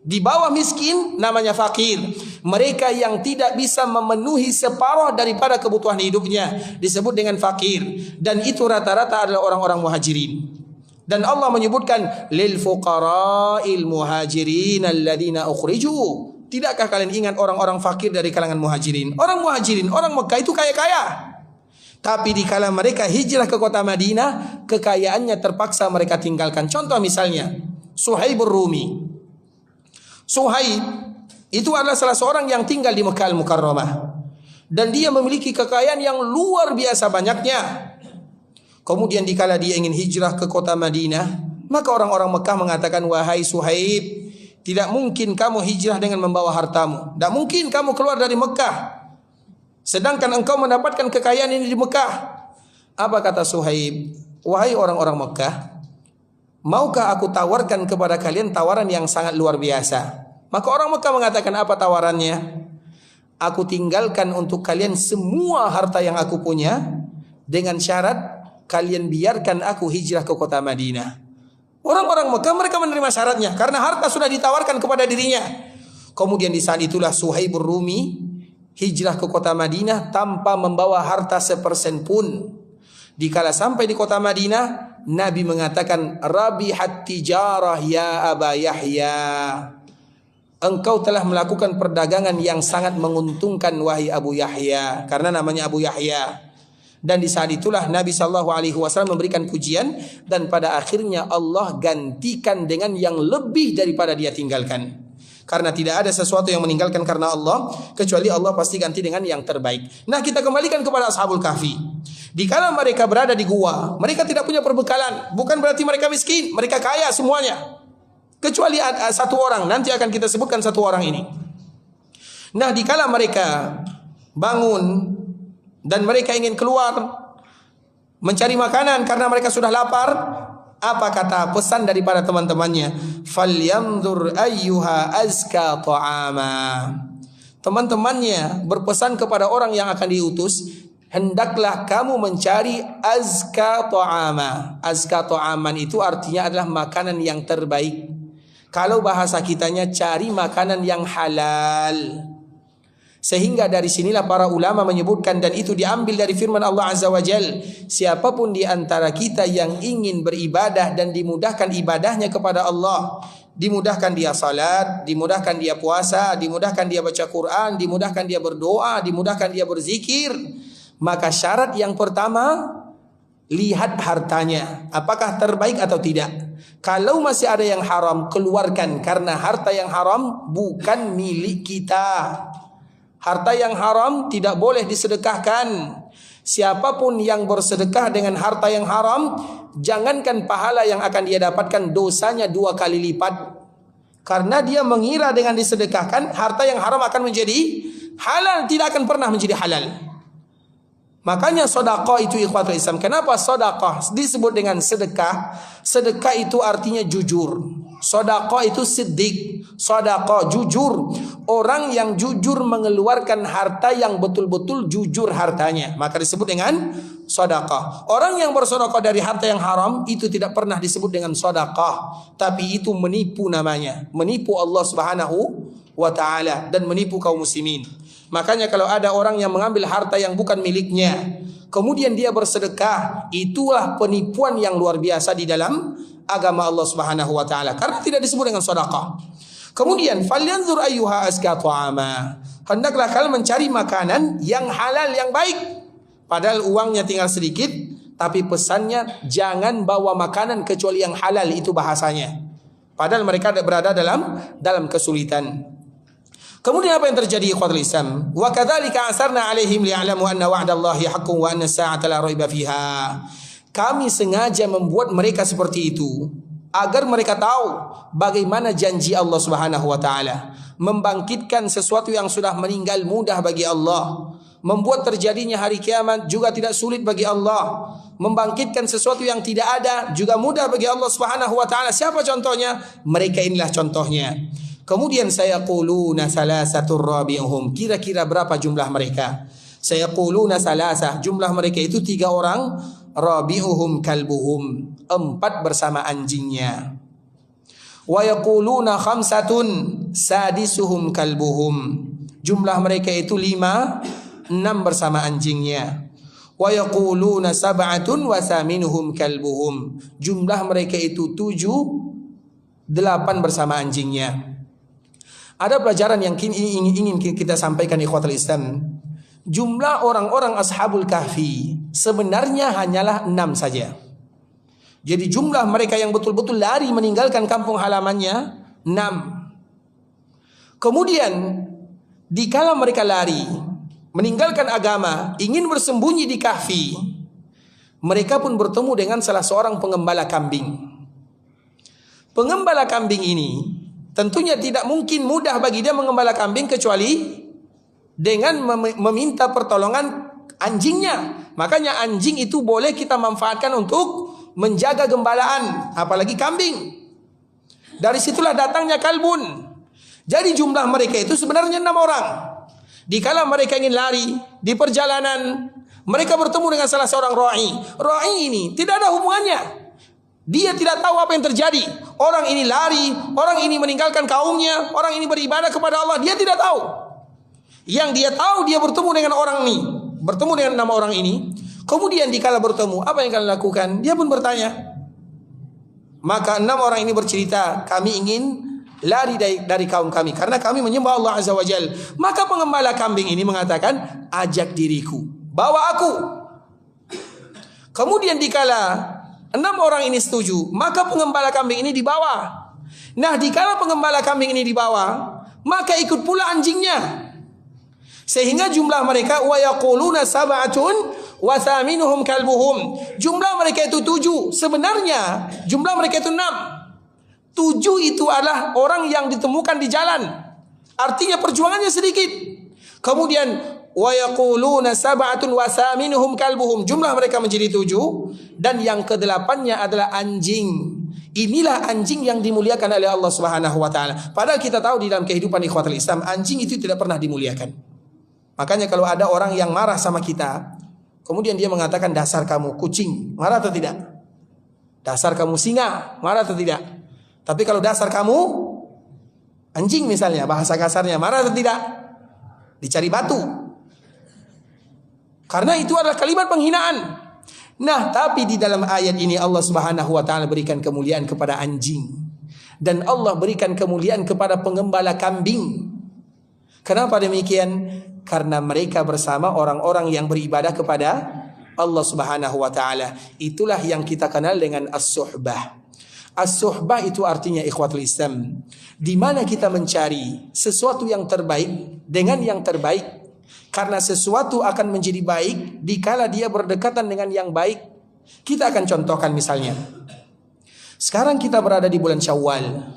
Di bawah miskin namanya fakir. Mereka yang tidak bisa memenuhi separuh daripada kebutuhan hidupnya disebut dengan fakir. Dan itu rata-rata adalah orang-orang muhajirin. Dan Allah menyebutkan lil fuqara'il muhajirin alladzina ukhriju. Tidakkah kalian ingat orang-orang fakir dari kalangan muhajirin? Orang muhajirin, orang Mekah itu kaya-kaya. Tapi dikala mereka hijrah ke kota Madinah, kekayaannya terpaksa mereka tinggalkan. Contoh misalnya, Suhaib Rumi. Suhaib itu adalah salah seorang yang tinggal di Mekah Al-Mukarramah, dan dia memiliki kekayaan yang luar biasa banyaknya. Kemudian dikala dia ingin hijrah ke kota Madinah, maka orang-orang Mekah mengatakan, wahai Suhaib, tidak mungkin kamu hijrah dengan membawa hartamu. Tidak mungkin kamu keluar dari Mekah sedangkan engkau mendapatkan kekayaan ini di Mekah. Apa kata Suhaib? Wahai orang-orang Mekah, maukah aku tawarkan kepada kalian tawaran yang sangat luar biasa? Maka orang Mekah mengatakan, apa tawarannya? Aku tinggalkan untuk kalian semua harta yang aku punya dengan syarat kalian biarkan aku hijrah ke kota Madinah. Orang-orang Mekah mereka menerima syaratnya karena harta sudah ditawarkan kepada dirinya. Kemudian di saat itulah Suhaib Rumi hijrah ke kota Madinah tanpa membawa harta sepersen pun. Dikala sampai di kota Madinah, Nabi mengatakan, rabihat tijarah ya Aba Yahya. Engkau telah melakukan perdagangan yang sangat menguntungkan wahai Abu Yahya, karena namanya Abu Yahya. Dan di saat itulah Nabi SAW memberikan pujian, dan pada akhirnya Allah gantikan dengan yang lebih daripada dia tinggalkan. Karena tidak ada sesuatu yang meninggalkan karena Allah, kecuali Allah pasti ganti dengan yang terbaik. Nah, kita kembalikan kepada Ashabul Kahfi. Dikala mereka berada di gua, mereka tidak punya perbekalan. Bukan berarti mereka miskin, mereka kaya semuanya. Kecuali satu orang, nanti akan kita sebutkan satu orang ini. Nah, dikala mereka bangun dan mereka ingin keluar mencari makanan karena mereka sudah lapar, apa kata pesan daripada teman-temannya? Falyanzur ayyuha azka ta'ama. Teman-temannya berpesan kepada orang yang akan diutus, hendaklah kamu mencari azka ta'ama. Azka ta'aman itu artinya adalah makanan yang terbaik. Kalau bahasa kitanya, cari makanan yang halal. Sehingga dari sinilah para ulama menyebutkan, dan itu diambil dari firman Allah Azza wa Jal, siapapun di antara kita yang ingin beribadah dan dimudahkan ibadahnya kepada Allah, dimudahkan dia salat, dimudahkan dia puasa, dimudahkan dia baca Quran, dimudahkan dia berdoa, dimudahkan dia berzikir, maka syarat yang pertama, lihat hartanya apakah terbaik atau tidak. Kalau masih ada yang haram, keluarkan, karena harta yang haram bukan milik kita. Harta yang haram tidak boleh disedekahkan. Siapapun yang bersedekah dengan harta yang haram, jangankan pahala yang akan dia dapatkan, dosanya 2 kali lipat. Karena dia mengira dengan disedekahkan, harta yang haram akan menjadi halal, tidak akan pernah menjadi halal. Makanya sedekah itu ikhwatul Islam. Kenapa sedekah disebut dengan sedekah? Sedekah itu artinya jujur. Sedekah itu siddiq. Sedekah jujur. Orang yang jujur mengeluarkan harta yang betul-betul jujur hartanya, maka disebut dengan sedekah. Orang yang bersedekah dari harta yang haram itu tidak pernah disebut dengan sedekah, tapi itu menipu namanya. Menipu Allah Subhanahu wa taala dan menipu kaum muslimin. Makanya kalau ada orang yang mengambil harta yang bukan miliknya, kemudian dia bersedekah, itulah penipuan yang luar biasa di dalam agama Allah Subhanahu wa taala, karena tidak disebut dengan sedekah. Kemudian falyanzur ayyuha azka ta'ama. Hendaklah kalian mencari makanan yang halal yang baik. Padahal uangnya tinggal sedikit, tapi pesannya jangan bawa makanan kecuali yang halal, itu bahasanya. Padahal mereka berada dalam kesulitan. Kemudian apa yang terjadi ikhwatul Islam? Wa kadzalika asarna alaihim liya'lamu anna wa'dallahi haqqun wa anna as-sa'ata la raiba fiha. Kami sengaja membuat mereka seperti itu agar mereka tahu bagaimana janji Allah Subhanahu wa taala. Membangkitkan sesuatu yang sudah meninggal mudah bagi Allah. Membuat terjadinya hari kiamat juga tidak sulit bagi Allah. Membangkitkan sesuatu yang tidak ada juga mudah bagi Allah Subhanahu wa taala. Siapa contohnya? Mereka inilah contohnya. Kemudian sayaquluna salasatur rabi'uhum. Kira-kira berapa jumlah mereka? Sayaquluna salasah. Jumlah mereka itu 3 orang. Rabi'uhum kalbuhum. 4 bersama anjingnya. Wa yaquluna khamsatun sadisuhum kalbuhum. Jumlah mereka itu 5, 6 bersama anjingnya. Wa yaquluna sab'atun wa thaminuhum kalbuhum. Jumlah mereka itu 7, 8 bersama anjingnya. Ada pelajaran yang ingin kita sampaikan ikhwatul Islam. Jumlah orang-orang Ashabul Kahfi sebenarnya hanyalah 6 saja. Jadi jumlah mereka yang betul-betul lari meninggalkan kampung halamannya 6. Kemudian dikala mereka lari meninggalkan agama, ingin bersembunyi di kahfi, mereka pun bertemu dengan salah seorang pengembala kambing. Pengembala kambing ini tentunya tidak mungkin mudah bagi dia mengembala kambing kecuali dengan meminta pertolongan anjingnya. Makanya anjing itu boleh kita manfaatkan untuk menjaga gembalaan, apalagi kambing. Dari situlah datangnya kalbun. Jadi jumlah mereka itu sebenarnya 6 orang. Dikala mereka ingin lari di perjalanan, mereka bertemu dengan salah seorang ra'i. Ra'i ini tidak ada hubungannya. Dia tidak tahu apa yang terjadi. Orang ini lari, orang ini meninggalkan kaumnya, orang ini beribadah kepada Allah. Dia tidak tahu. Yang dia tahu, dia bertemu dengan orang ini, bertemu dengan 6 orang ini. Kemudian dikala bertemu, apa yang kalian lakukan? Dia pun bertanya. Maka 6 orang ini bercerita, kami ingin lari dari kaum kami karena kami menyembah Allah Azza wa Jal. Maka pengembala kambing ini mengatakan, ajak diriku, bawa aku. Kemudian dikala 6 orang ini setuju, maka pengembala kambing ini dibawa. Nah, dikala pengembala kambing ini dibawa, maka ikut pula anjingnya. Sehingga jumlah mereka wa yaquluna sab'atun wa thaminuhum kalbuhum. Jumlah mereka itu 7. Sebenarnya jumlah mereka itu 6. 7 itu adalah orang yang ditemukan di jalan. Artinya perjuangannya sedikit. Kemudian wa yaquluna sab'atun wa thaminuhum kalbuhum. Jumlah mereka menjadi 7 dan yang ke-8-nya adalah anjing. Inilah anjing yang dimuliakan oleh Allah Subhanahu wa taala. Padahal kita tahu di dalam kehidupan ikhwatul Islam, anjing itu tidak pernah dimuliakan. Makanya kalau ada orang yang marah sama kita, kemudian dia mengatakan dasar kamu kucing, marah atau tidak? Dasar kamu singa, marah atau tidak? Tapi kalau dasar kamu anjing misalnya, bahasa kasarnya, marah atau tidak? Dicari batu. Karena itu adalah kalimat penghinaan. Nah, tapi di dalam ayat ini Allah Subhanahu wa taala berikan kemuliaan kepada anjing. Dan Allah berikan kemuliaan kepada pengembala kambing. Kenapa demikian? Karena mereka bersama orang-orang yang beribadah kepada Allah Subhanahu wa taala. Itulah yang kita kenal dengan as-suhbah. As-suhbah itu artinya ikhwatul Islam, di mana kita mencari sesuatu yang terbaik dengan yang terbaik. Karena sesuatu akan menjadi baik dikala dia berdekatan dengan yang baik. Kita akan contohkan misalnya. Sekarang kita berada di bulan Syawal.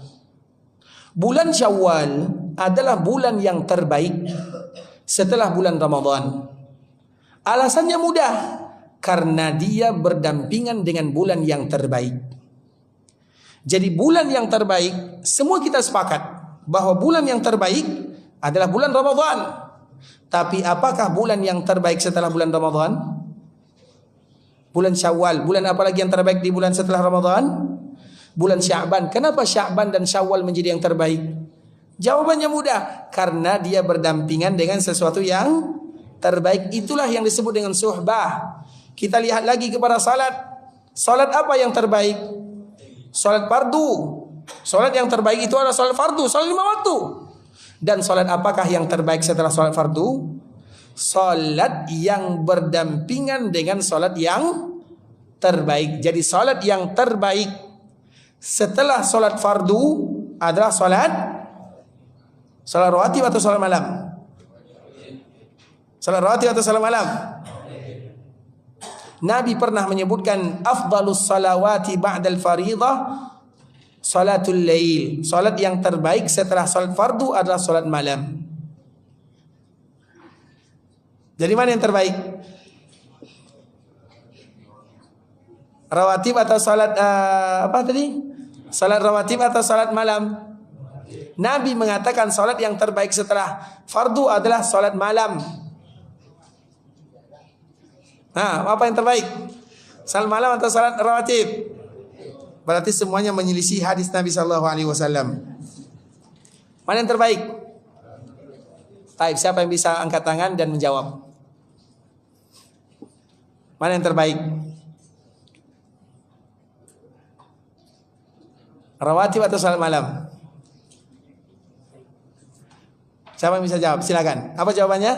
Bulan Syawal adalah bulan yang terbaik setelah bulan Ramadan. Alasannya mudah, karena dia berdampingan dengan bulan yang terbaik. Jadi bulan yang terbaik, semua kita sepakat bahwa bulan yang terbaik adalah bulan Ramadan. Tapi apakah bulan yang terbaik setelah bulan Ramadan? Bulan Syawal. Bulan apa lagi yang terbaik di bulan setelah Ramadan? Bulan Sya'ban. Kenapa Sya'ban dan Syawal menjadi yang terbaik? Jawabannya mudah, karena dia berdampingan dengan sesuatu yang terbaik. Itulah yang disebut dengan suhbah. Kita lihat lagi kepada salat. Salat apa yang terbaik? Salat fardu. Salat yang terbaik itu adalah salat fardu, salat 5 waktu. Dan salat apakah yang terbaik setelah salat fardu? Salat yang berdampingan dengan salat yang terbaik. Jadi salat yang terbaik setelah salat fardu adalah salat rawatib atau salat malam? Salat rawatib atau salat malam? Nabi pernah menyebutkan afdalus salawati ba'dal fariḍah salatul lail. Salat yang terbaik setelah salat fardu adalah salat malam. Jadi mana yang terbaik? Rawatib atau salat apa tadi? Salat rawatib atau salat malam? Nabi mengatakan salat yang terbaik setelah fardu adalah salat malam. Nah, apa yang terbaik? Salat malam atau salat rawatib? Berarti semuanya menyelisih hadis Nabi sallallahu alaihi wasallam. Mana yang terbaik? Baik, siapa yang bisa angkat tangan dan menjawab? Mana yang terbaik? Rawatib atau salat malam? Siapa yang bisa jawab? Silakan. Apa jawabannya?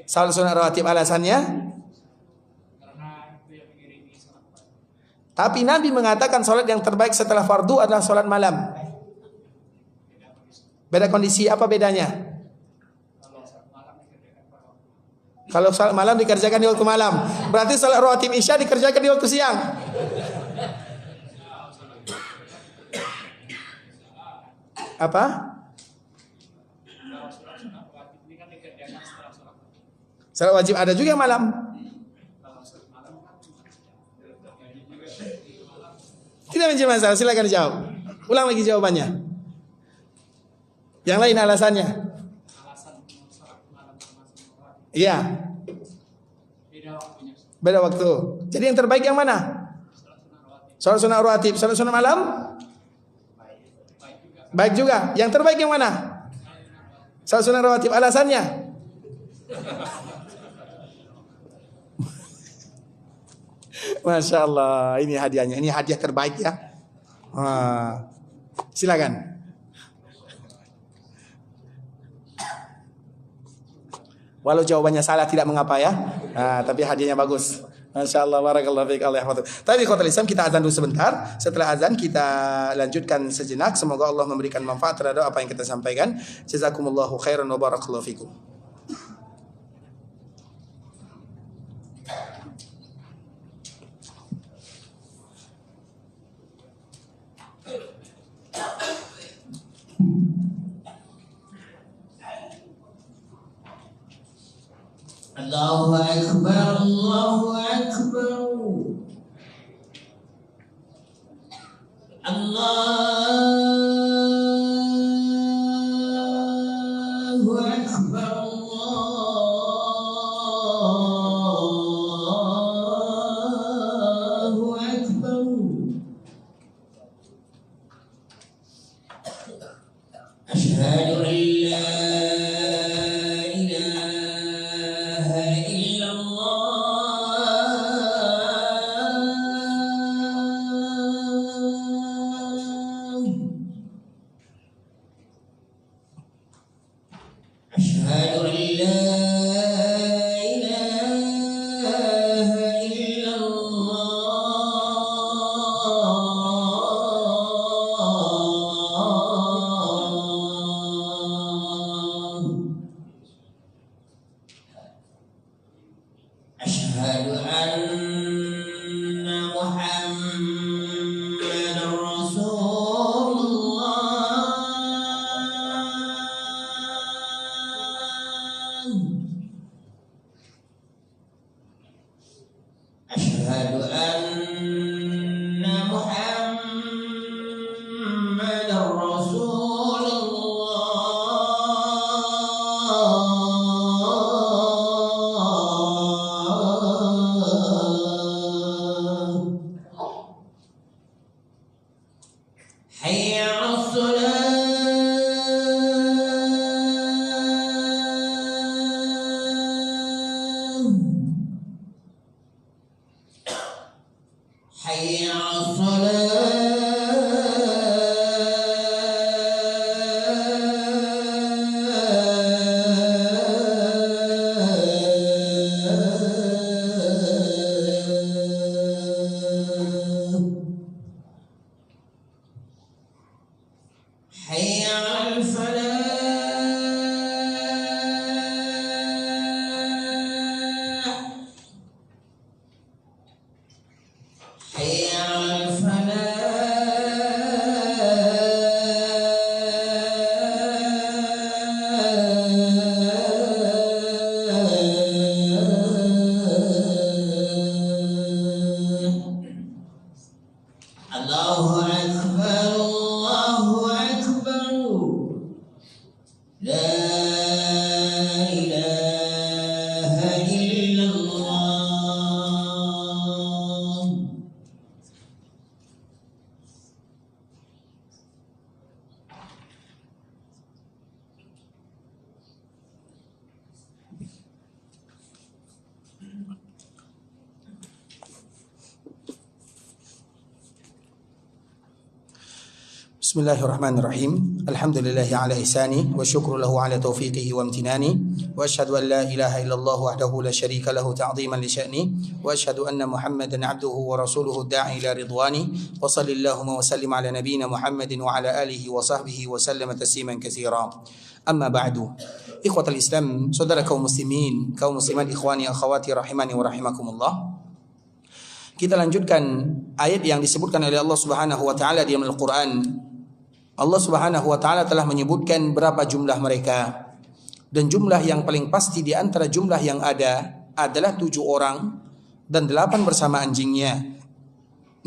Salat sunat rawatib. Alasannya? Tapi Nabi mengatakan salat yang terbaik setelah fardu adalah salat malam. Beda kondisi, apa bedanya? Kalau salat malam dikerjakan di waktu malam, berarti salat rawatib Isya dikerjakan di waktu siang. Apa? Salat wajib ada juga yang malam. Tidak menjadi masalah, silakan dijawab. Ulang lagi jawabannya. Yang lain alasannya? Iya. Beda waktu. Jadi yang terbaik yang mana? Salat sunat rawatib. Salat sunat malam? Baik juga. Yang terbaik yang mana? Salat sunat rawatib. Alasannya? Masya Allah, ini hadiahnya. Ini hadiah terbaik ya. Silakan. Walau jawabannya salah tidak mengapa ya. Tapi hadiahnya bagus. Masya Allah, barakallahu fiik, Allah yahfadzu. Tapi ikhwatul Islam, kita azan dulu sebentar. Setelah azan kita lanjutkan sejenak. Semoga Allah memberikan manfaat terhadap apa yang kita sampaikan. Jazakumullahu khairan wa barakallahu fiikum.
Allahu Akbar, Allahu Akbar. Allahu Akbar, Allahu Akbar. Asyhadu an la
Bismillahirrahmanirrahim. Alhamdulillahi ala ihsani wa syukru lahu ala taufiqihi wa amtinani. وأشهد أن لا إله إلا الله وحده لا شريك له تعظيما لشأنه وأشهد أن محمدا عبده ورسوله الداعي إلى رضوانه وصل اللهم وسلم على نبينا محمد وعلى آله وصحبه وسلم تسليما كثيرا أما بعد إخوة الإسلام saudara kaum muslimin kaum muslimat ikhwani akhwati rahimani wa rahimakumullah. Kita lanjutkan ayat yang disebutkan oleh Allah Subhanahu wa taala di dalam Al-Qur'an. Allah Subhanahu wa taala telah menyebutkan berapa jumlah mereka. Dan jumlah yang paling pasti di antara jumlah yang ada adalah 7 orang dan 8 bersama anjingnya.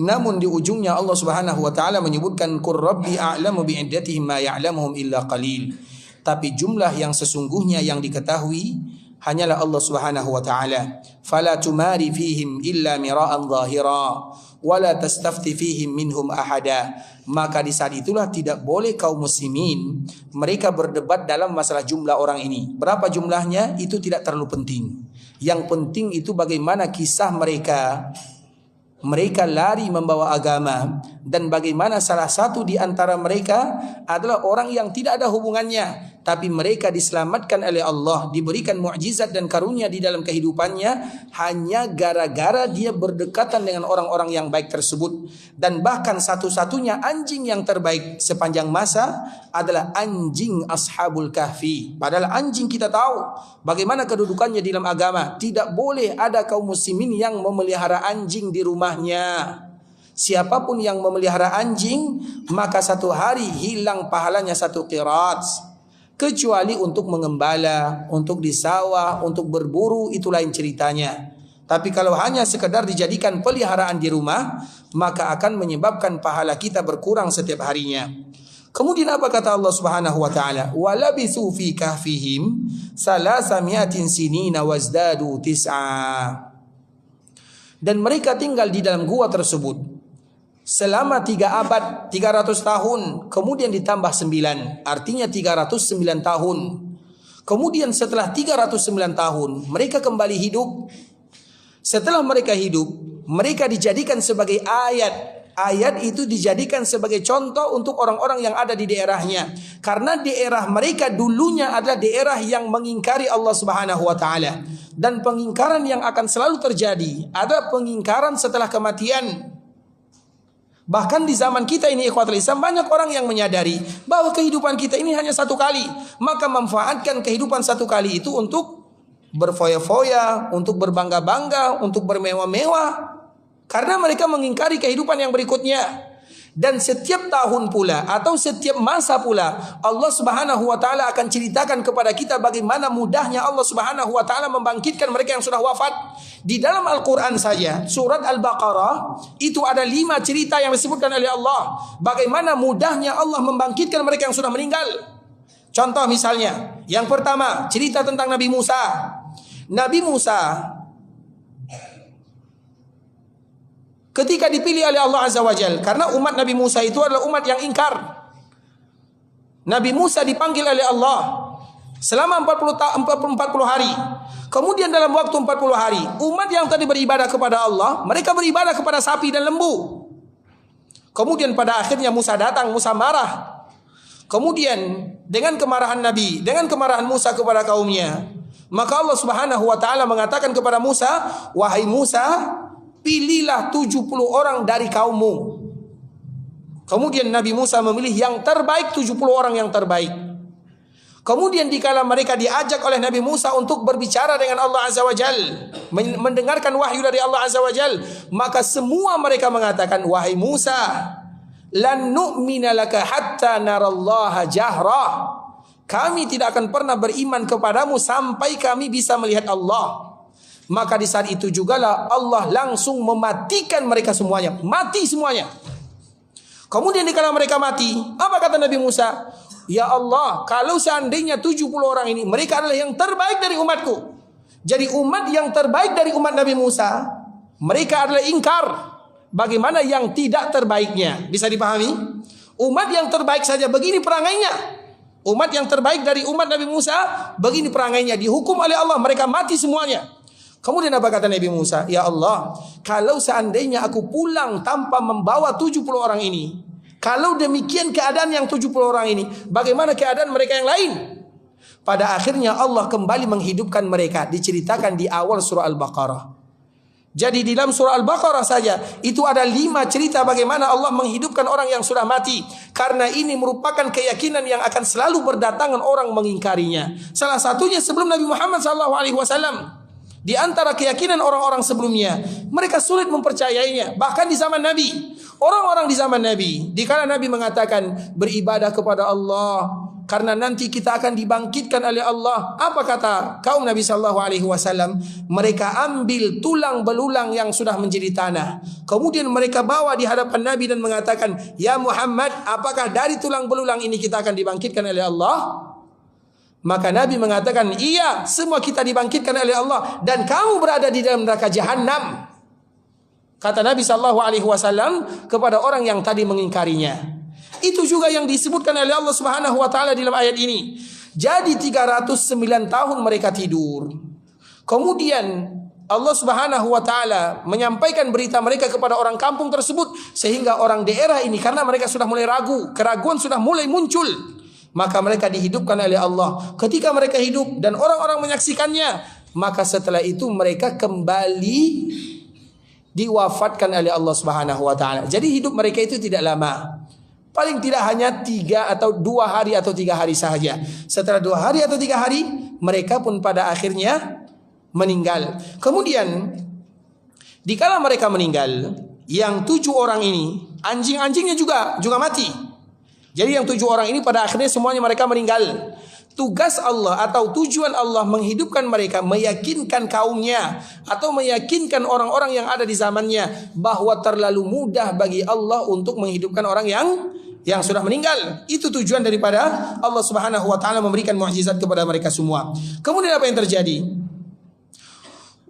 Namun di ujungnya Allah Subhanahu wa taala menyebutkan qur rabbi a'lamu bi'iddatihim ma ya'lamuhum illa qalil. Tapi jumlah yang sesungguhnya yang diketahui hanyalah Allah Subhanahu wa taala. Fala tumari fihim illa mira'an zahira wala tastafti fihim minhum ahada. Maka di saat itulah tidak boleh kaum muslimin mereka berdebat dalam masalah jumlah orang ini. Berapa jumlahnya itu tidak terlalu penting. Yang penting itu bagaimana kisah mereka. Mereka lari membawa agama dan bagaimana salah satu di antara mereka adalah orang yang tidak ada hubungannya, tapi mereka diselamatkan oleh Allah, diberikan mukjizat dan karunia di dalam kehidupannya hanya gara-gara dia berdekatan dengan orang-orang yang baik tersebut. Dan bahkan satu-satunya anjing yang terbaik sepanjang masa adalah anjing Ashabul Kahfi. Padahal anjing kita tahu bagaimana kedudukannya di dalam agama. Tidak boleh ada kaum muslimin yang memelihara anjing di rumahnya. Siapapun yang memelihara anjing maka satu hari hilang pahalanya 1 qirat. Kecuali untuk mengembala, untuk di sawah, untuk berburu itu lain ceritanya. Tapi kalau hanya sekedar dijadikan peliharaan di rumah maka akan menyebabkan pahala kita berkurang setiap harinya. Kemudian apa kata Allah Subhanahu wa taala? Walabithu fi kahfihim 300 sinina wazdadu tis'a. Dan mereka tinggal di dalam gua tersebut selama 3 abad, 300 tahun, kemudian ditambah 9, artinya 309 tahun. Kemudian setelah 309 tahun, mereka kembali hidup. Setelah mereka hidup, mereka dijadikan sebagai ayat. Ayat itu dijadikan sebagai contoh untuk orang-orang yang ada di daerahnya. Karena daerah mereka dulunya adalah daerah yang mengingkari Allah Subhanahu wa taala. Dan pengingkaran yang akan selalu terjadi ada pengingkaran setelah kematian. Bahkan di zaman kita ini ikhwatul Islam banyak orang yang menyadari bahwa kehidupan kita ini hanya 1 kali. Maka manfaatkan kehidupan 1 kali itu untuk berfoya-foya, untuk berbangga-bangga, untuk bermewah-mewah. Karena mereka mengingkari kehidupan yang berikutnya. Dan setiap tahun pula atau setiap masa pula Allah Subhanahu wa taala akan ceritakan kepada kita bagaimana mudahnya Allah Subhanahu wa taala membangkitkan mereka yang sudah wafat. Di dalam Al-Qur'an saja surat Al-Baqarah itu ada 5 cerita yang disebutkan oleh Allah bagaimana mudahnya Allah membangkitkan mereka yang sudah meninggal. Contoh misalnya, yang pertama cerita tentang Nabi Musa. Nabi Musa ketika dipilih oleh Allah Azza wa Jalla, karena umat Nabi Musa itu adalah umat yang ingkar. Nabi Musa dipanggil oleh Allah selama 40 hari. Kemudian dalam waktu 40 hari, umat yang tadi beribadah kepada Allah, mereka beribadah kepada sapi dan lembu. Kemudian pada akhirnya Musa datang, Musa marah. Kemudian dengan kemarahan Nabi, dengan kemarahan Musa kepada kaumnya, maka Allah Subhanahu wa taala mengatakan kepada Musa, "Wahai Musa, pilihlah 70 orang dari kaummu." Kemudian Nabi Musa memilih yang terbaik, 70 orang yang terbaik. Kemudian dikala mereka diajak oleh Nabi Musa untuk berbicara dengan Allah Azza wa Jal, mendengarkan wahyu dari Allah Azza wa Jal, maka semua mereka mengatakan, "Wahai Musa, lan nu'mina laka hatta narallaha jahra." Kami tidak akan pernah beriman kepadamu sampai kami bisa melihat Allah. Maka di saat itu jugalah Allah langsung mematikan mereka semuanya. Mati semuanya. Kemudian dikala mereka mati, apa kata Nabi Musa? "Ya Allah, kalau seandainya 70 orang ini mereka adalah yang terbaik dari umatku." Jadi umat yang terbaik dari umat Nabi Musa, mereka adalah ingkar. Bagaimana yang tidak terbaiknya? Bisa dipahami? Umat yang terbaik saja begini perangainya. Umat yang terbaik dari umat Nabi Musa begini perangainya, dihukum oleh Allah, mereka mati semuanya. Kemudian apa kata Nabi Musa? "Ya Allah, kalau seandainya aku pulang tanpa membawa 70 orang ini, kalau demikian keadaan yang 70 orang ini, bagaimana keadaan mereka yang lain?" pada akhirnya Allah kembali menghidupkan mereka. Diceritakan di awal surah Al-Baqarah. Jadi di dalam surah Al-Baqarah saja itu ada 5 cerita bagaimana Allah menghidupkan orang yang sudah mati. Karena ini merupakan keyakinan yang akan selalu berdatangan orang mengingkarinya. Salah satunya sebelum Nabi Muhammad SAW. Di antara keyakinan orang-orang sebelumnya, mereka sulit mempercayainya. Bahkan di zaman Nabi, orang-orang di zaman Nabi, dikala Nabi mengatakan beribadah kepada Allah karena nanti kita akan dibangkitkan oleh Allah. Apa kata kaum Nabi SAW? Mereka ambil tulang belulang yang sudah menjadi tanah, kemudian mereka bawa di hadapan Nabi dan mengatakan, "Ya Muhammad, apakah dari tulang belulang ini kita akan dibangkitkan oleh Allah?" Maka Nabi mengatakan, "Iya, semua kita dibangkitkan oleh Allah dan kamu berada di dalam neraka jahanam." Kata Nabi SAW kepada orang yang tadi mengingkarinya. Itu juga yang disebutkan oleh Allah Subhanahu wa taala dalam ayat ini. Jadi 309 tahun mereka tidur. Kemudian Allah Subhanahu wa taala menyampaikan berita mereka kepada orang kampung tersebut, sehingga orang daerah ini karena mereka sudah mulai ragu, keraguan sudah mulai muncul. Maka mereka dihidupkan oleh Allah. Ketika mereka hidup dan orang-orang menyaksikannya, maka setelah itu mereka kembali diwafatkan oleh Allah Subhanahu wa taala. Jadi hidup mereka itu tidak lama. Paling tidak hanya 3 atau 2 hari atau 3 hari sahaja. Setelah 2 hari atau 3 hari, mereka pun pada akhirnya meninggal. Kemudian dikala mereka meninggal, yang 7 orang ini, anjing-anjingnya juga mati. Jadi yang 7 orang ini pada akhirnya semuanya mereka meninggal. Tugas Allah atau tujuan Allah menghidupkan mereka, meyakinkan kaumnya atau meyakinkan orang-orang yang ada di zamannya bahwa terlalu mudah bagi Allah untuk menghidupkan orang yang sudah meninggal. Itu tujuan daripada Allah Subhanahu wa taala memberikan mukjizat kepada mereka semua. Kemudian apa yang terjadi?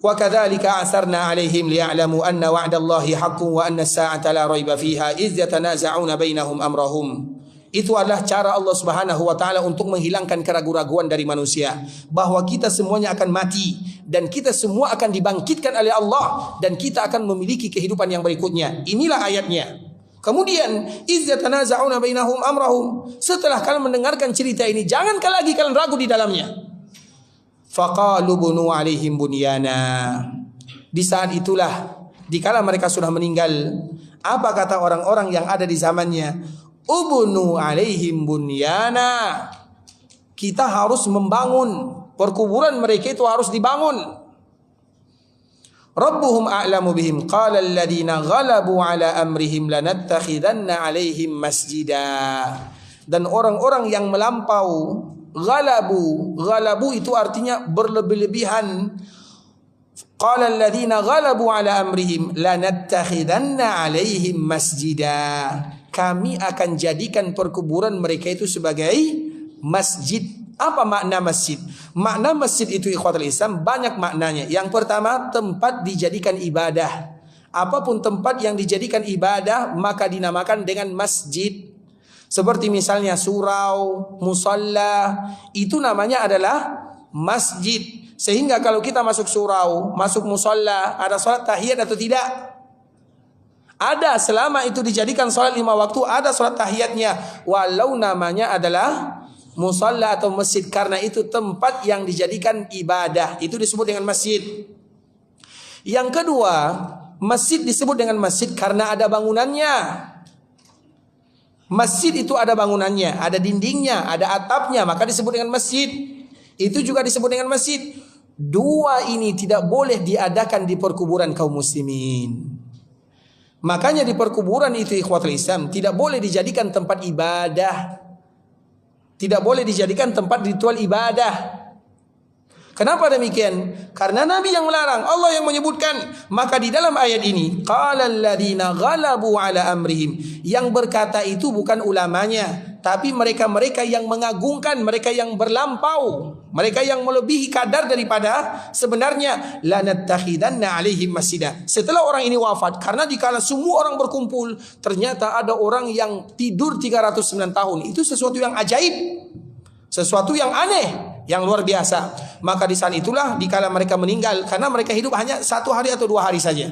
Wa kadzalika asarna 'alaihim liya'lamu anna wa'dallahi haqqun wa anna as-sa'ata la raiba fiha idz yatanaza'una bainahum amrahum. Itu adalah cara Allah Subhanahu wa taala untuk menghilangkan keraguan-raguan dari manusia bahwa kita semuanya akan mati dan kita semua akan dibangkitkan oleh Allah dan kita akan memiliki kehidupan yang berikutnya. Inilah ayatnya. Kemudian iz yatanaza'una bainahum amrahum. Setelah kalian mendengarkan cerita ini, jangan lagi kalian ragu di dalamnya. Faqalu bunu 'alaihim bunyana. Di saat itulah dikala mereka sudah meninggal, apa kata orang-orang yang ada di zamannya? Ubnu 'alaihim bunyana. Kita harus membangun perkuburan mereka, itu harus dibangun. Rabbuhum a'lamu bihim qala alladziina ghalabu 'ala amrihim lanattakhidanna 'alaihim masjida. Dan orang-orang yang melampau, ghalabu itu artinya berlebih-lebihan. Qala alladziina ghalabu 'ala amrihim lanattakhidanna 'alaihim masjida. Kami akan jadikan perkuburan mereka itu sebagai masjid. Apa makna masjid? Makna masjid itu ikhwatul Islam banyak maknanya. Yang pertama, tempat dijadikan ibadah. Apapun tempat yang dijadikan ibadah maka dinamakan dengan masjid. Seperti misalnya surau, musalla, itu namanya adalah masjid. Sehingga kalau kita masuk surau, masuk musalla, ada salat tahiyat atau tidak? Ada, selama itu dijadikan salat 5 waktu, ada salat tahiyatnya, walau namanya adalah musalla atau masjid, karena itu tempat yang dijadikan ibadah, itu disebut dengan masjid. Yang kedua, masjid disebut dengan masjid karena ada bangunannya. Masjid itu ada bangunannya, ada dindingnya, ada atapnya, maka disebut dengan masjid. Itu juga disebut dengan masjid. 2 ini tidak boleh diadakan di perkuburan kaum muslimin. Makanya di perkuburan itu ikhwatul Islam tidak boleh dijadikan tempat ibadah. Tidak boleh dijadikan tempat ritual ibadah. Kenapa demikian? Karena Nabi yang melarang, Allah yang menyebutkan. Maka di dalam ayat ini, qala alladziina ghalabu 'ala amrihim. Yang berkata itu bukan ulamanya, tapi mereka-mereka yang mengagungkan, mereka yang berlampau, mereka yang melebihi kadar daripada sebenarnya. Lanattakhidanna 'alaihim masjidah. Setelah orang ini wafat, karena dikala semua orang berkumpul, ternyata ada orang yang tidur 309 tahun. Itu sesuatu yang ajaib, sesuatu yang aneh, yang luar biasa. Maka di saat itulah dikala mereka meninggal, karena mereka hidup hanya 1 hari atau 2 hari saja.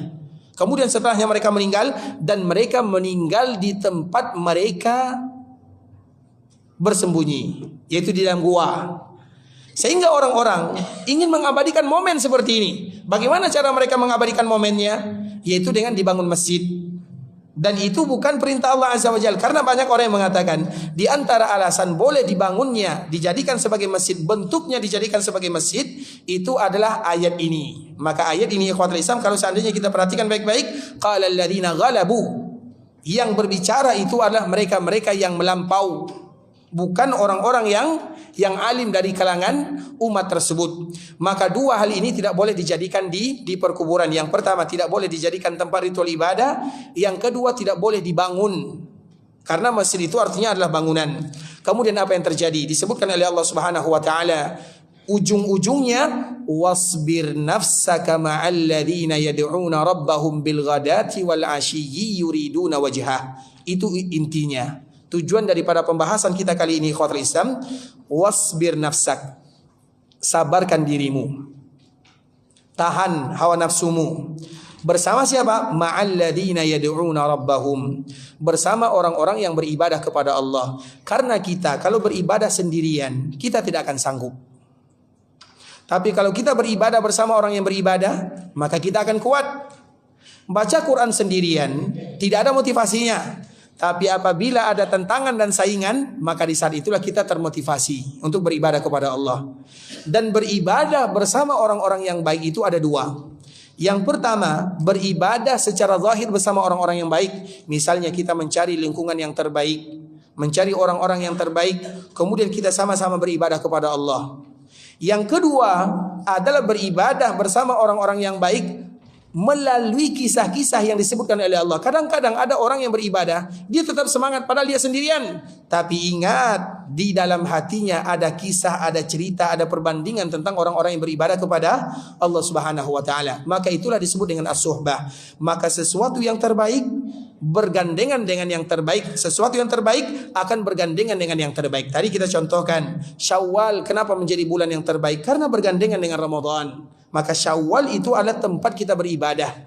Kemudian setelahnya mereka meninggal, dan mereka meninggal di tempat mereka bersembunyi, yaitu di dalam gua. Sehingga orang-orang ingin mengabadikan momen seperti ini. Bagaimana cara mereka mengabadikan momennya? Yaitu dengan dibangun masjid. Dan itu bukan perintah Allah Azza wa Jalla. Karena banyak orang yang mengatakan, di antara alasan boleh dibangunnya, dijadikan sebagai masjid, bentuknya dijadikan sebagai masjid, itu adalah ayat ini. Maka ayat ini ikhwatul Islam, kalau seandainya kita perhatikan baik-baik, qala alladziina ghalabu, yang berbicara itu adalah mereka-mereka yang melampau, bukan orang-orang yang alim dari kalangan umat tersebut. Maka dua hal ini tidak boleh dijadikan di perkuburan. Yang pertama, tidak boleh dijadikan tempat ritual ibadah. Yang kedua, tidak boleh dibangun, karena masjid itu artinya adalah bangunan. Kemudian apa yang terjadi? Disebutkan oleh Allah Subhanahu wa taala, ujung-ujungnya, wasbir nafsaka ma'al ladzina yad'una rabbahum bil ghadati wal 'ashiyyi yuriduna wajhah. Itu intinya. Tujuan daripada pembahasan kita kali ini ikhwatul Islam, wasbir nafsak, sabarkan dirimu, tahan hawa nafsumu. Bersama siapa? Ma'al ladzina yad'una rabbahum, bersama orang-orang yang beribadah kepada Allah. Karena kita kalau beribadah sendirian, kita tidak akan sanggup. Tapi kalau kita beribadah bersama orang yang beribadah, maka kita akan kuat. Baca Quran sendirian tidak ada motivasinya. Tapi apabila ada tantangan dan saingan, maka di saat itulah kita termotivasi untuk beribadah kepada Allah. Dan beribadah bersama orang-orang yang baik itu ada dua. Yang pertama, beribadah secara zahir bersama orang-orang yang baik. Misalnya kita mencari lingkungan yang terbaik, mencari orang-orang yang terbaik, kemudian kita sama-sama beribadah kepada Allah. Yang kedua adalah beribadah bersama orang-orang yang baik melalui kisah-kisah yang disebutkan oleh Allah. Kadang-kadang ada orang yang beribadah, dia tetap semangat padahal dia sendirian. Tapi ingat, di dalam hatinya ada kisah, ada cerita, ada perbandingan tentang orang-orang yang beribadah kepada Allah Subhanahu wa taala. Maka itulah disebut dengan as-suhbah. Maka sesuatu yang terbaik bergandengan dengan yang terbaik. Sesuatu yang terbaik akan bergandengan dengan yang terbaik. Tadi kita contohkan Syawal, kenapa menjadi bulan yang terbaik? Karena bergandengan dengan Ramadan. Maka Syawal itu adalah tempat kita beribadah.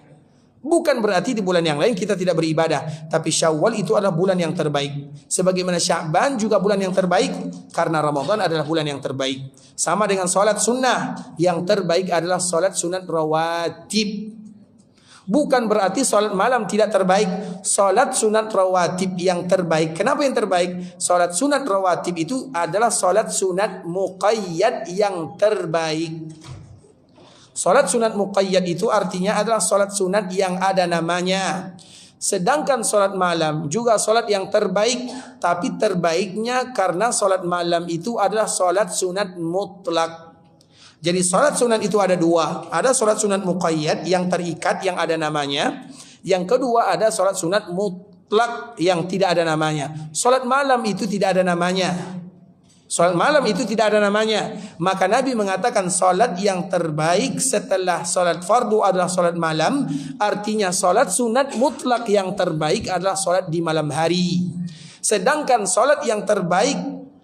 Bukan berarti di bulan yang lain kita tidak beribadah, tapi Syawal itu adalah bulan yang terbaik. Sebagaimana Sya'ban juga bulan yang terbaik, karena Ramadan adalah bulan yang terbaik. Sama dengan sholat sunnah, yang terbaik adalah sholat sunat rawatib. Bukan berarti sholat malam tidak terbaik. Sholat sunat rawatib yang terbaik. Kenapa yang terbaik? Sholat sunat rawatib itu adalah sholat sunat muqayyad yang terbaik. Salat sunat muqayyad itu artinya adalah salat sunat yang ada namanya. Sedangkan salat malam juga salat yang terbaik, tapi terbaiknya karena salat malam itu adalah salat sunat mutlak. Jadi salat sunat itu ada dua. Ada salat sunat muqayyad yang terikat, yang ada namanya. Yang kedua ada salat sunat mutlak yang tidak ada namanya. Salat malam itu tidak ada namanya. Salat malam itu tidak ada namanya. Maka Nabi mengatakan salat yang terbaik setelah salat fardu adalah salat malam. Artinya salat sunat mutlak yang terbaik adalah salat di malam hari. Sedangkan salat yang terbaik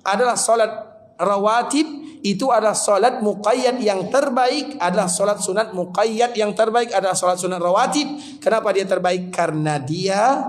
adalah salat rawatib. Itu adalah salat muqayyad yang terbaik adalah salat sunat muqayyad yang terbaik adalah salat sunat rawatib. Kenapa dia terbaik? Karena dia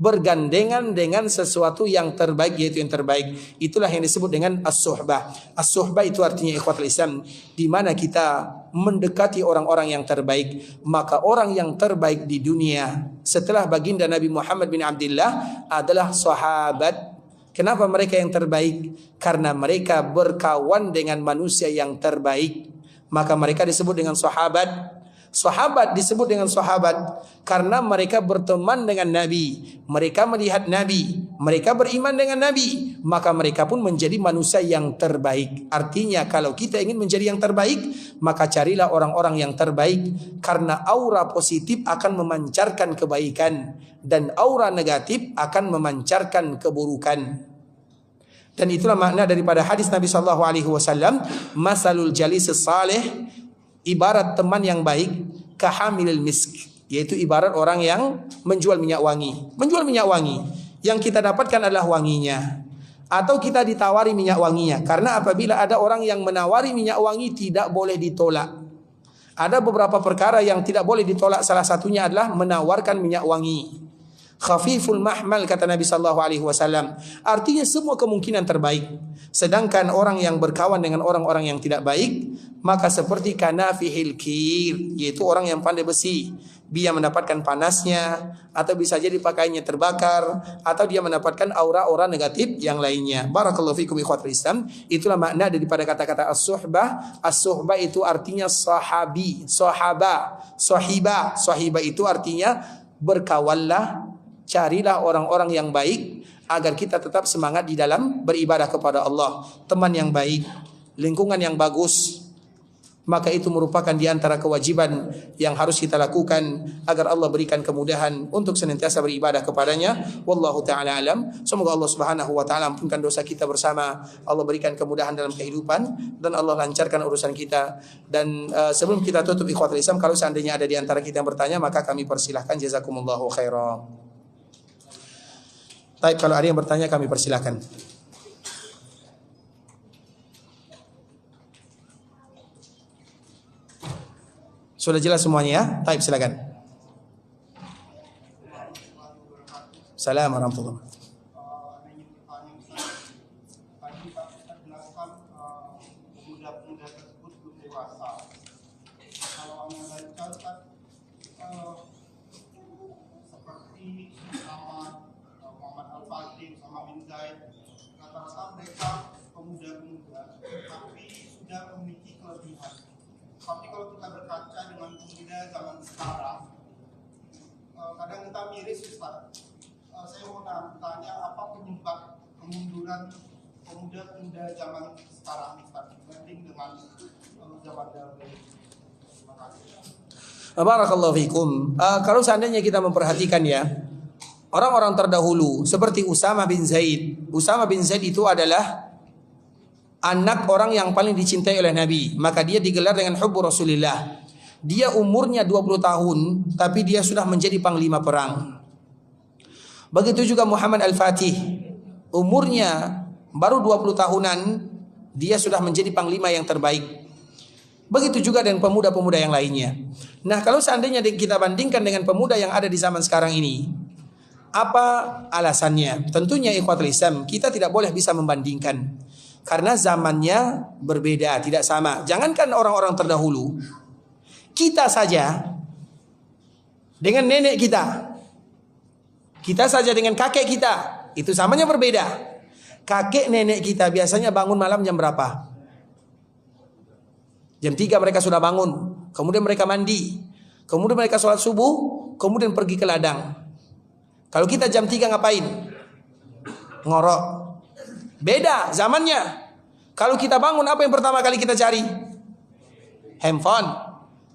bergandengan dengan sesuatu yang terbaik, yaitu yang terbaik. Itulah yang disebut dengan as-suhbah. As-suhbah itu artinya ikhwatul Islam, di mana kita mendekati orang-orang yang terbaik. Maka orang yang terbaik di dunia setelah baginda Nabi Muhammad bin Abdullah adalah sahabat. Kenapa mereka yang terbaik? Karena mereka berkawan dengan manusia yang terbaik. Maka mereka disebut dengan sahabat. Sahabat disebut dengan sahabat karena mereka berteman dengan Nabi, mereka melihat Nabi, mereka beriman dengan Nabi, maka mereka pun menjadi manusia yang terbaik. Artinya kalau kita ingin menjadi yang terbaik, maka carilah orang-orang yang terbaik, karena aura positif akan memancarkan kebaikan dan aura negatif akan memancarkan keburukan. Dan itulah makna daripada hadis Nabi SAW, masalul jalis salih, ibarat teman yang baik, kahamilil misk, yaitu ibarat orang yang menjual minyak wangi. Menjual minyak wangi, yang kita dapatkan adalah wanginya, atau kita ditawari minyak wanginya. Karena apabila ada orang yang menawari minyak wangi, tidak boleh ditolak. Ada beberapa perkara yang tidak boleh ditolak. Salah satunya adalah menawarkan minyak wangi. Khafiful mahmal kata Nabi sallallahu alaihi wasallam. Artinya semua kemungkinan terbaik. Sedangkan orang yang berkawan dengan orang-orang yang tidak baik, maka seperti kanafihil kir, yaitu orang yang pandai besi. Dia mendapatkan panasnya, atau bisa jadi pakaiannya terbakar, atau dia mendapatkan aura-aura negatif yang lainnya. Barakallahu fikum ikhwatul Islam. Itulah makna daripada kata-kata as-suhbah. As-suhbah itu artinya sahabi, sahaba, sahiba. Sahiba itu artinya berkawanlah, carilah orang-orang yang baik agar kita tetap semangat di dalam beribadah kepada Allah. Teman yang baik, lingkungan yang bagus, maka itu merupakan di antara kewajiban yang harus kita lakukan agar Allah berikan kemudahan untuk senantiasa beribadah kepadanya. Wallahu ta'ala alam. Semoga Allah subhanahu wa ta'ala ampunkan dosa kita bersama. Allah berikan kemudahan dalam kehidupan dan Allah lancarkan urusan kita. Dan sebelum kita tutup ikhwatul Islam, kalau seandainya ada di antara kita yang bertanya, maka kami persilahkan. Jazakumullahu khairan. Baik, kalau ada yang bertanya kami persilahkan. Sudah jelas semuanya ya? Baik, silakan. Assalamualaikum warahmatullahi wabarakatuh.
Pemuda-pemuda tersebut belum dewasa. Kalau mengajarkan seperti Muhammad Al-Fatih, Muhammad bin Zaid, rata-rata mereka pemuda-pemuda, tapi sudah memiliki kelebihan. Tapi kalau kita berkaca dengan pemuda zaman sekarang, kadang kita miris, Ustaz. Saya mau tanya apa penyebab kemunduran pemuda-pemuda zaman sekarang, Ustaz, dibanding dengan zaman dahulu. Terima kasih.
Barakallahu fikum. Kalau seandainya kita memperhatikan ya, orang-orang terdahulu seperti Usama bin Zaid. Usama bin Zaid itu adalah anak orang yang paling dicintai oleh Nabi. Maka dia digelar dengan hubbu Rasulillah. Dia umurnya 20 tahun, tapi dia sudah menjadi panglima perang. Begitu juga Muhammad Al-Fatih. Umurnya baru 20 tahunan, dia sudah menjadi panglima yang terbaik. Begitu juga dengan pemuda-pemuda yang lainnya. Nah, kalau seandainya kita bandingkan dengan pemuda yang ada di zaman sekarang ini, apa alasannya? Tentunya ikhwatul Islam, kita tidak boleh bisa membandingkan. Karena zamannya berbeda, tidak sama. Jangankan orang-orang terdahulu, kita saja dengan nenek kita saja dengan kakek kita, itu zamannya berbeda. Kakek nenek kita biasanya bangun malam jam berapa? Jam 3 mereka sudah bangun. Kemudian mereka mandi. Kemudian mereka sholat subuh. Kemudian pergi ke ladang. Kalau kita jam 3 ngapain? Ngorok. Beda zamannya. Kalau kita bangun, apa yang pertama kali kita cari? Handphone.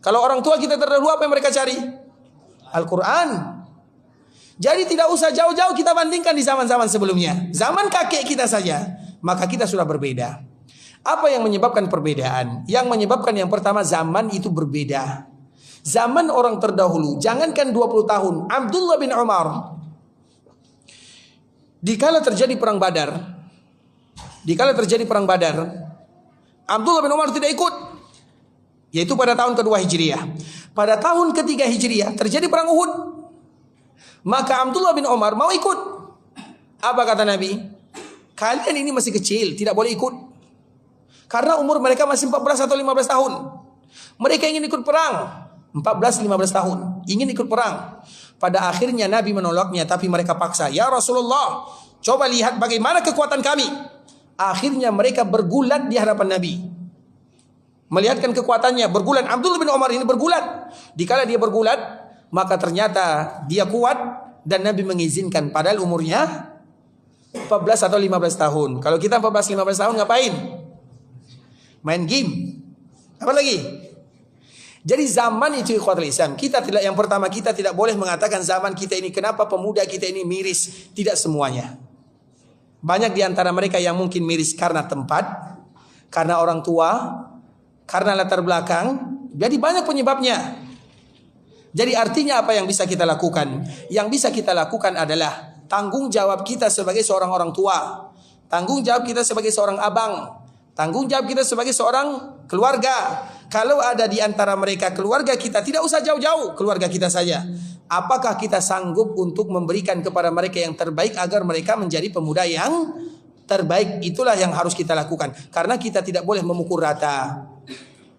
Kalau orang tua kita terdahulu, apa yang mereka cari? Al-Quran. Jadi tidak usah jauh-jauh kita bandingkan di zaman-zaman sebelumnya. Zaman kakek kita saja, maka kita sudah berbeda. Apa yang menyebabkan perbedaan? Yang menyebabkan yang pertama, zaman itu berbeda. Zaman orang terdahulu, jangankan 20 tahun, Abdullah bin Umar, dikala terjadi perang Badar, Abdullah bin Umar tidak ikut, yaitu pada tahun kedua Hijriah. Pada tahun ketiga Hijriah terjadi perang Uhud. Maka Abdullah bin Umar mau ikut. Apa kata Nabi? Kalian ini masih kecil, tidak boleh ikut. Karena umur mereka masih 14 atau 15 tahun. Mereka ingin ikut perang. 14-15 tahun, ingin ikut perang. Pada akhirnya Nabi menolaknya, tapi mereka paksa. Ya Rasulullah, coba lihat bagaimana kekuatan kami. Akhirnya mereka bergulat di hadapan Nabi. Melihatkan kekuatannya, bergulat. Abdullah bin Umar ini bergulat. Dikala dia bergulat, maka ternyata dia kuat dan Nabi mengizinkan. Padahal umurnya 14 atau 15 tahun. Kalau kita 14-15 tahun ngapain? Main game. Apa lagi? Jadi zaman itu ikhwatul Islam, yang pertama kita tidak boleh mengatakan zaman kita ini, kenapa pemuda kita ini miris. Tidak semuanya. Banyak di antara mereka yang mungkin miris karena tempat, karena orang tua, karena latar belakang. Jadi banyak penyebabnya. Jadi artinya apa yang bisa kita lakukan? Yang bisa kita lakukan adalah tanggung jawab kita sebagai seorang orang tua, tanggung jawab kita sebagai seorang abang, tanggung jawab kita sebagai seorang keluarga. Kalau ada di antara mereka keluarga kita, tidak usah jauh-jauh, keluarga kita saja. Apakah kita sanggup untuk memberikan kepada mereka yang terbaik agar mereka menjadi pemuda yang terbaik? Itulah yang harus kita lakukan. Karena kita tidak boleh memukul rata.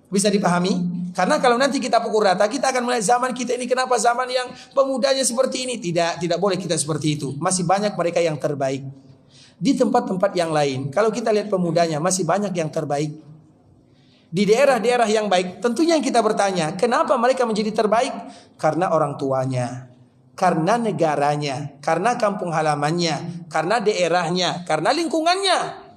Bisa dipahami? Karena kalau nanti kita pukul rata, kita akan melihat zaman kita ini kenapa zaman yang pemudanya seperti ini. Tidak boleh kita seperti itu. Masih banyak mereka yang terbaik. Di tempat-tempat yang lain, kalau kita lihat pemudanya masih banyak yang terbaik. Di daerah-daerah yang baik, tentunya yang kita bertanya, kenapa mereka menjadi terbaik? Karena orang tuanya, karena negaranya, karena kampung halamannya, karena daerahnya, karena lingkungannya.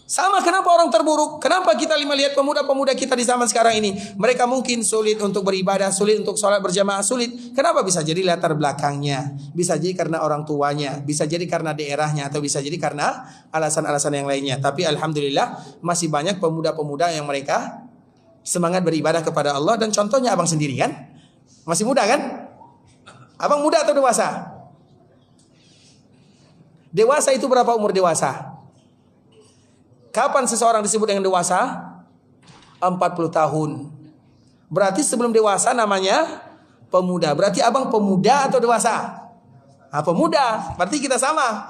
Sama kenapa orang terburuk? Kenapa kita lihat pemuda-pemuda kita di zaman sekarang ini? Mereka mungkin sulit untuk beribadah, sulit untuk sholat berjamaah, sulit. Kenapa? Bisa jadi latar belakangnya, bisa jadi karena orang tuanya, bisa jadi karena daerahnya, atau bisa jadi karena alasan-alasan yang lainnya. Tapi alhamdulillah masih banyak pemuda-pemuda yang mereka semangat beribadah kepada Allah. Dan contohnya abang sendiri kan, masih muda kan? Abang muda atau dewasa? Dewasa itu berapa umur dewasa? Kapan seseorang disebut dengan dewasa? 40 tahun. Berarti sebelum dewasa namanya pemuda. Berarti abang pemuda atau dewasa? Pemuda. Berarti kita sama.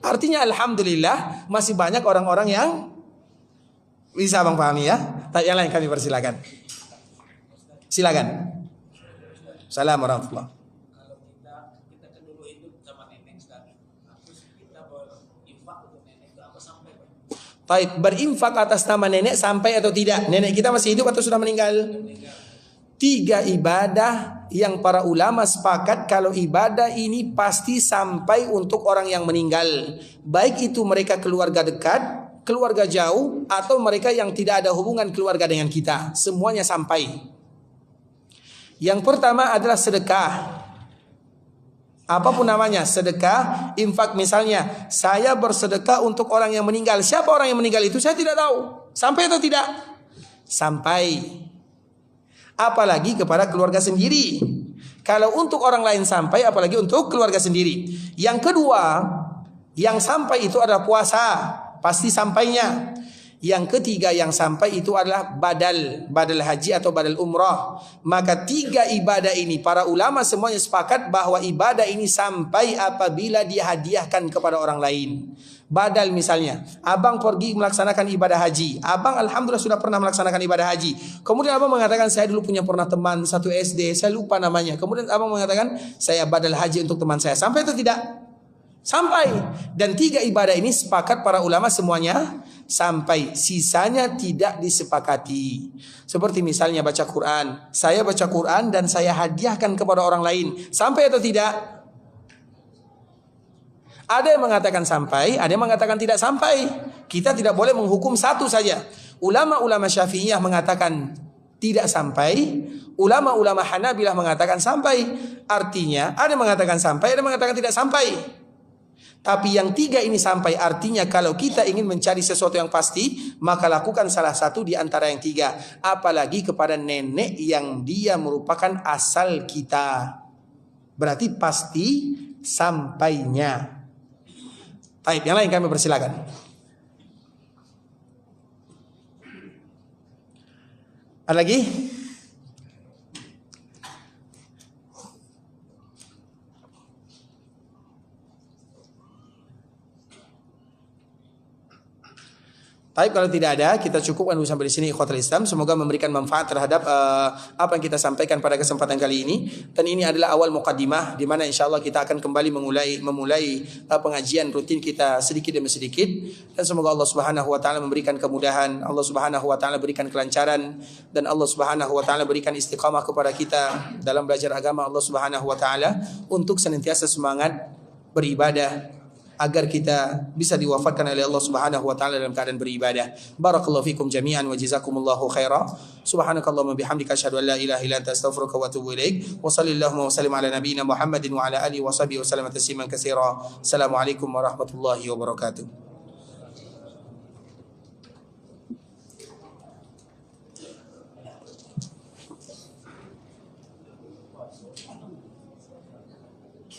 Artinya alhamdulillah masih banyak orang-orang yang bisa abang pahami ya. Yang lain kami persilakan. Silakan. Assalamualaikum warahmatullahi wabarakatuh. Baik, berinfak atas nama nenek sampai atau tidak? Nenek kita masih hidup atau sudah meninggal? 3 ibadah yang para ulama sepakat kalau ibadah ini pasti sampai untuk orang yang meninggal. Baik itu mereka keluarga dekat, keluarga jauh, atau mereka yang tidak ada hubungan keluarga dengan kita. Semuanya sampai. Yang pertama adalah sedekah. Apapun namanya, sedekah, infak. Misalnya, saya bersedekah untuk orang yang meninggal. Siapa orang yang meninggal itu? Saya tidak tahu. Sampai atau tidak? Sampai. Apalagi kepada keluarga sendiri. Kalau untuk orang lain sampai, apalagi untuk keluarga sendiri. Yang kedua, yang sampai itu adalah puasa. Pasti sampainya. Yang ketiga yang sampai itu adalah badal haji atau badal umrah. Maka 3 ibadah ini para ulama semuanya sepakat bahwa ibadah ini sampai apabila dihadiahkan kepada orang lain. Badal misalnya, abang pergi melaksanakan ibadah haji. Abang alhamdulillah sudah pernah melaksanakan ibadah haji. Kemudian abang mengatakan saya dulu pernah teman satu SD, saya lupa namanya. Kemudian abang mengatakan saya badal haji untuk teman saya. Sampai atau tidak? Sampai. Dan 3 ibadah ini sepakat para ulama semuanya sampai. Sisanya tidak disepakati. Seperti misalnya baca Quran. Saya baca Quran dan saya hadiahkan kepada orang lain. Sampai atau tidak? Ada yang mengatakan sampai, ada yang mengatakan tidak sampai. Kita tidak boleh menghukum satu saja. Ulama-ulama Syafi'iyah mengatakan tidak sampai. Ulama-ulama Hanabilah mengatakan sampai. Artinya ada yang mengatakan sampai, ada yang mengatakan tidak sampai. Tapi yang 3 ini sampai, artinya kalau kita ingin mencari sesuatu yang pasti, maka lakukan salah satu di antara yang 3. Apalagi kepada nenek yang dia merupakan asal kita. Berarti pasti sampainya. Baik, yang lain kami persilakan. Ada lagi? Baik, kalau tidak ada, kita cukupkan dulu sampai di sini ikhwatul Islam. Semoga memberikan manfaat terhadap apa yang kita sampaikan pada kesempatan kali ini. Dan ini adalah awal muqaddimah di mana insyaallah kita akan kembali memulai pengajian rutin kita sedikit demi sedikit. Dan semoga Allah Subhanahu wa taala memberikan kemudahan, Allah Subhanahu wa taala berikan kelancaran, dan Allah Subhanahu wa taala berikan istiqamah kepada kita dalam belajar agama Allah Subhanahu wa taala untuk senantiasa semangat beribadah, agar kita bisa diwafatkan oleh Allah Subhanahu wa taala dalam keadaan beribadah. Barakallahu fikum jami'an wa jazakumullahu khaira. Subhanakallahumma bihamdika asyhadu an la ilaha illa anta astaghfiruka wa atubu ilaik. Wa sallallahu wa sallim ala nabiyyina Muhammadin wa ala alihi wa sahbihi wa sallam tasliman katsira. Assalamualaikum warahmatullahi wabarakatuh.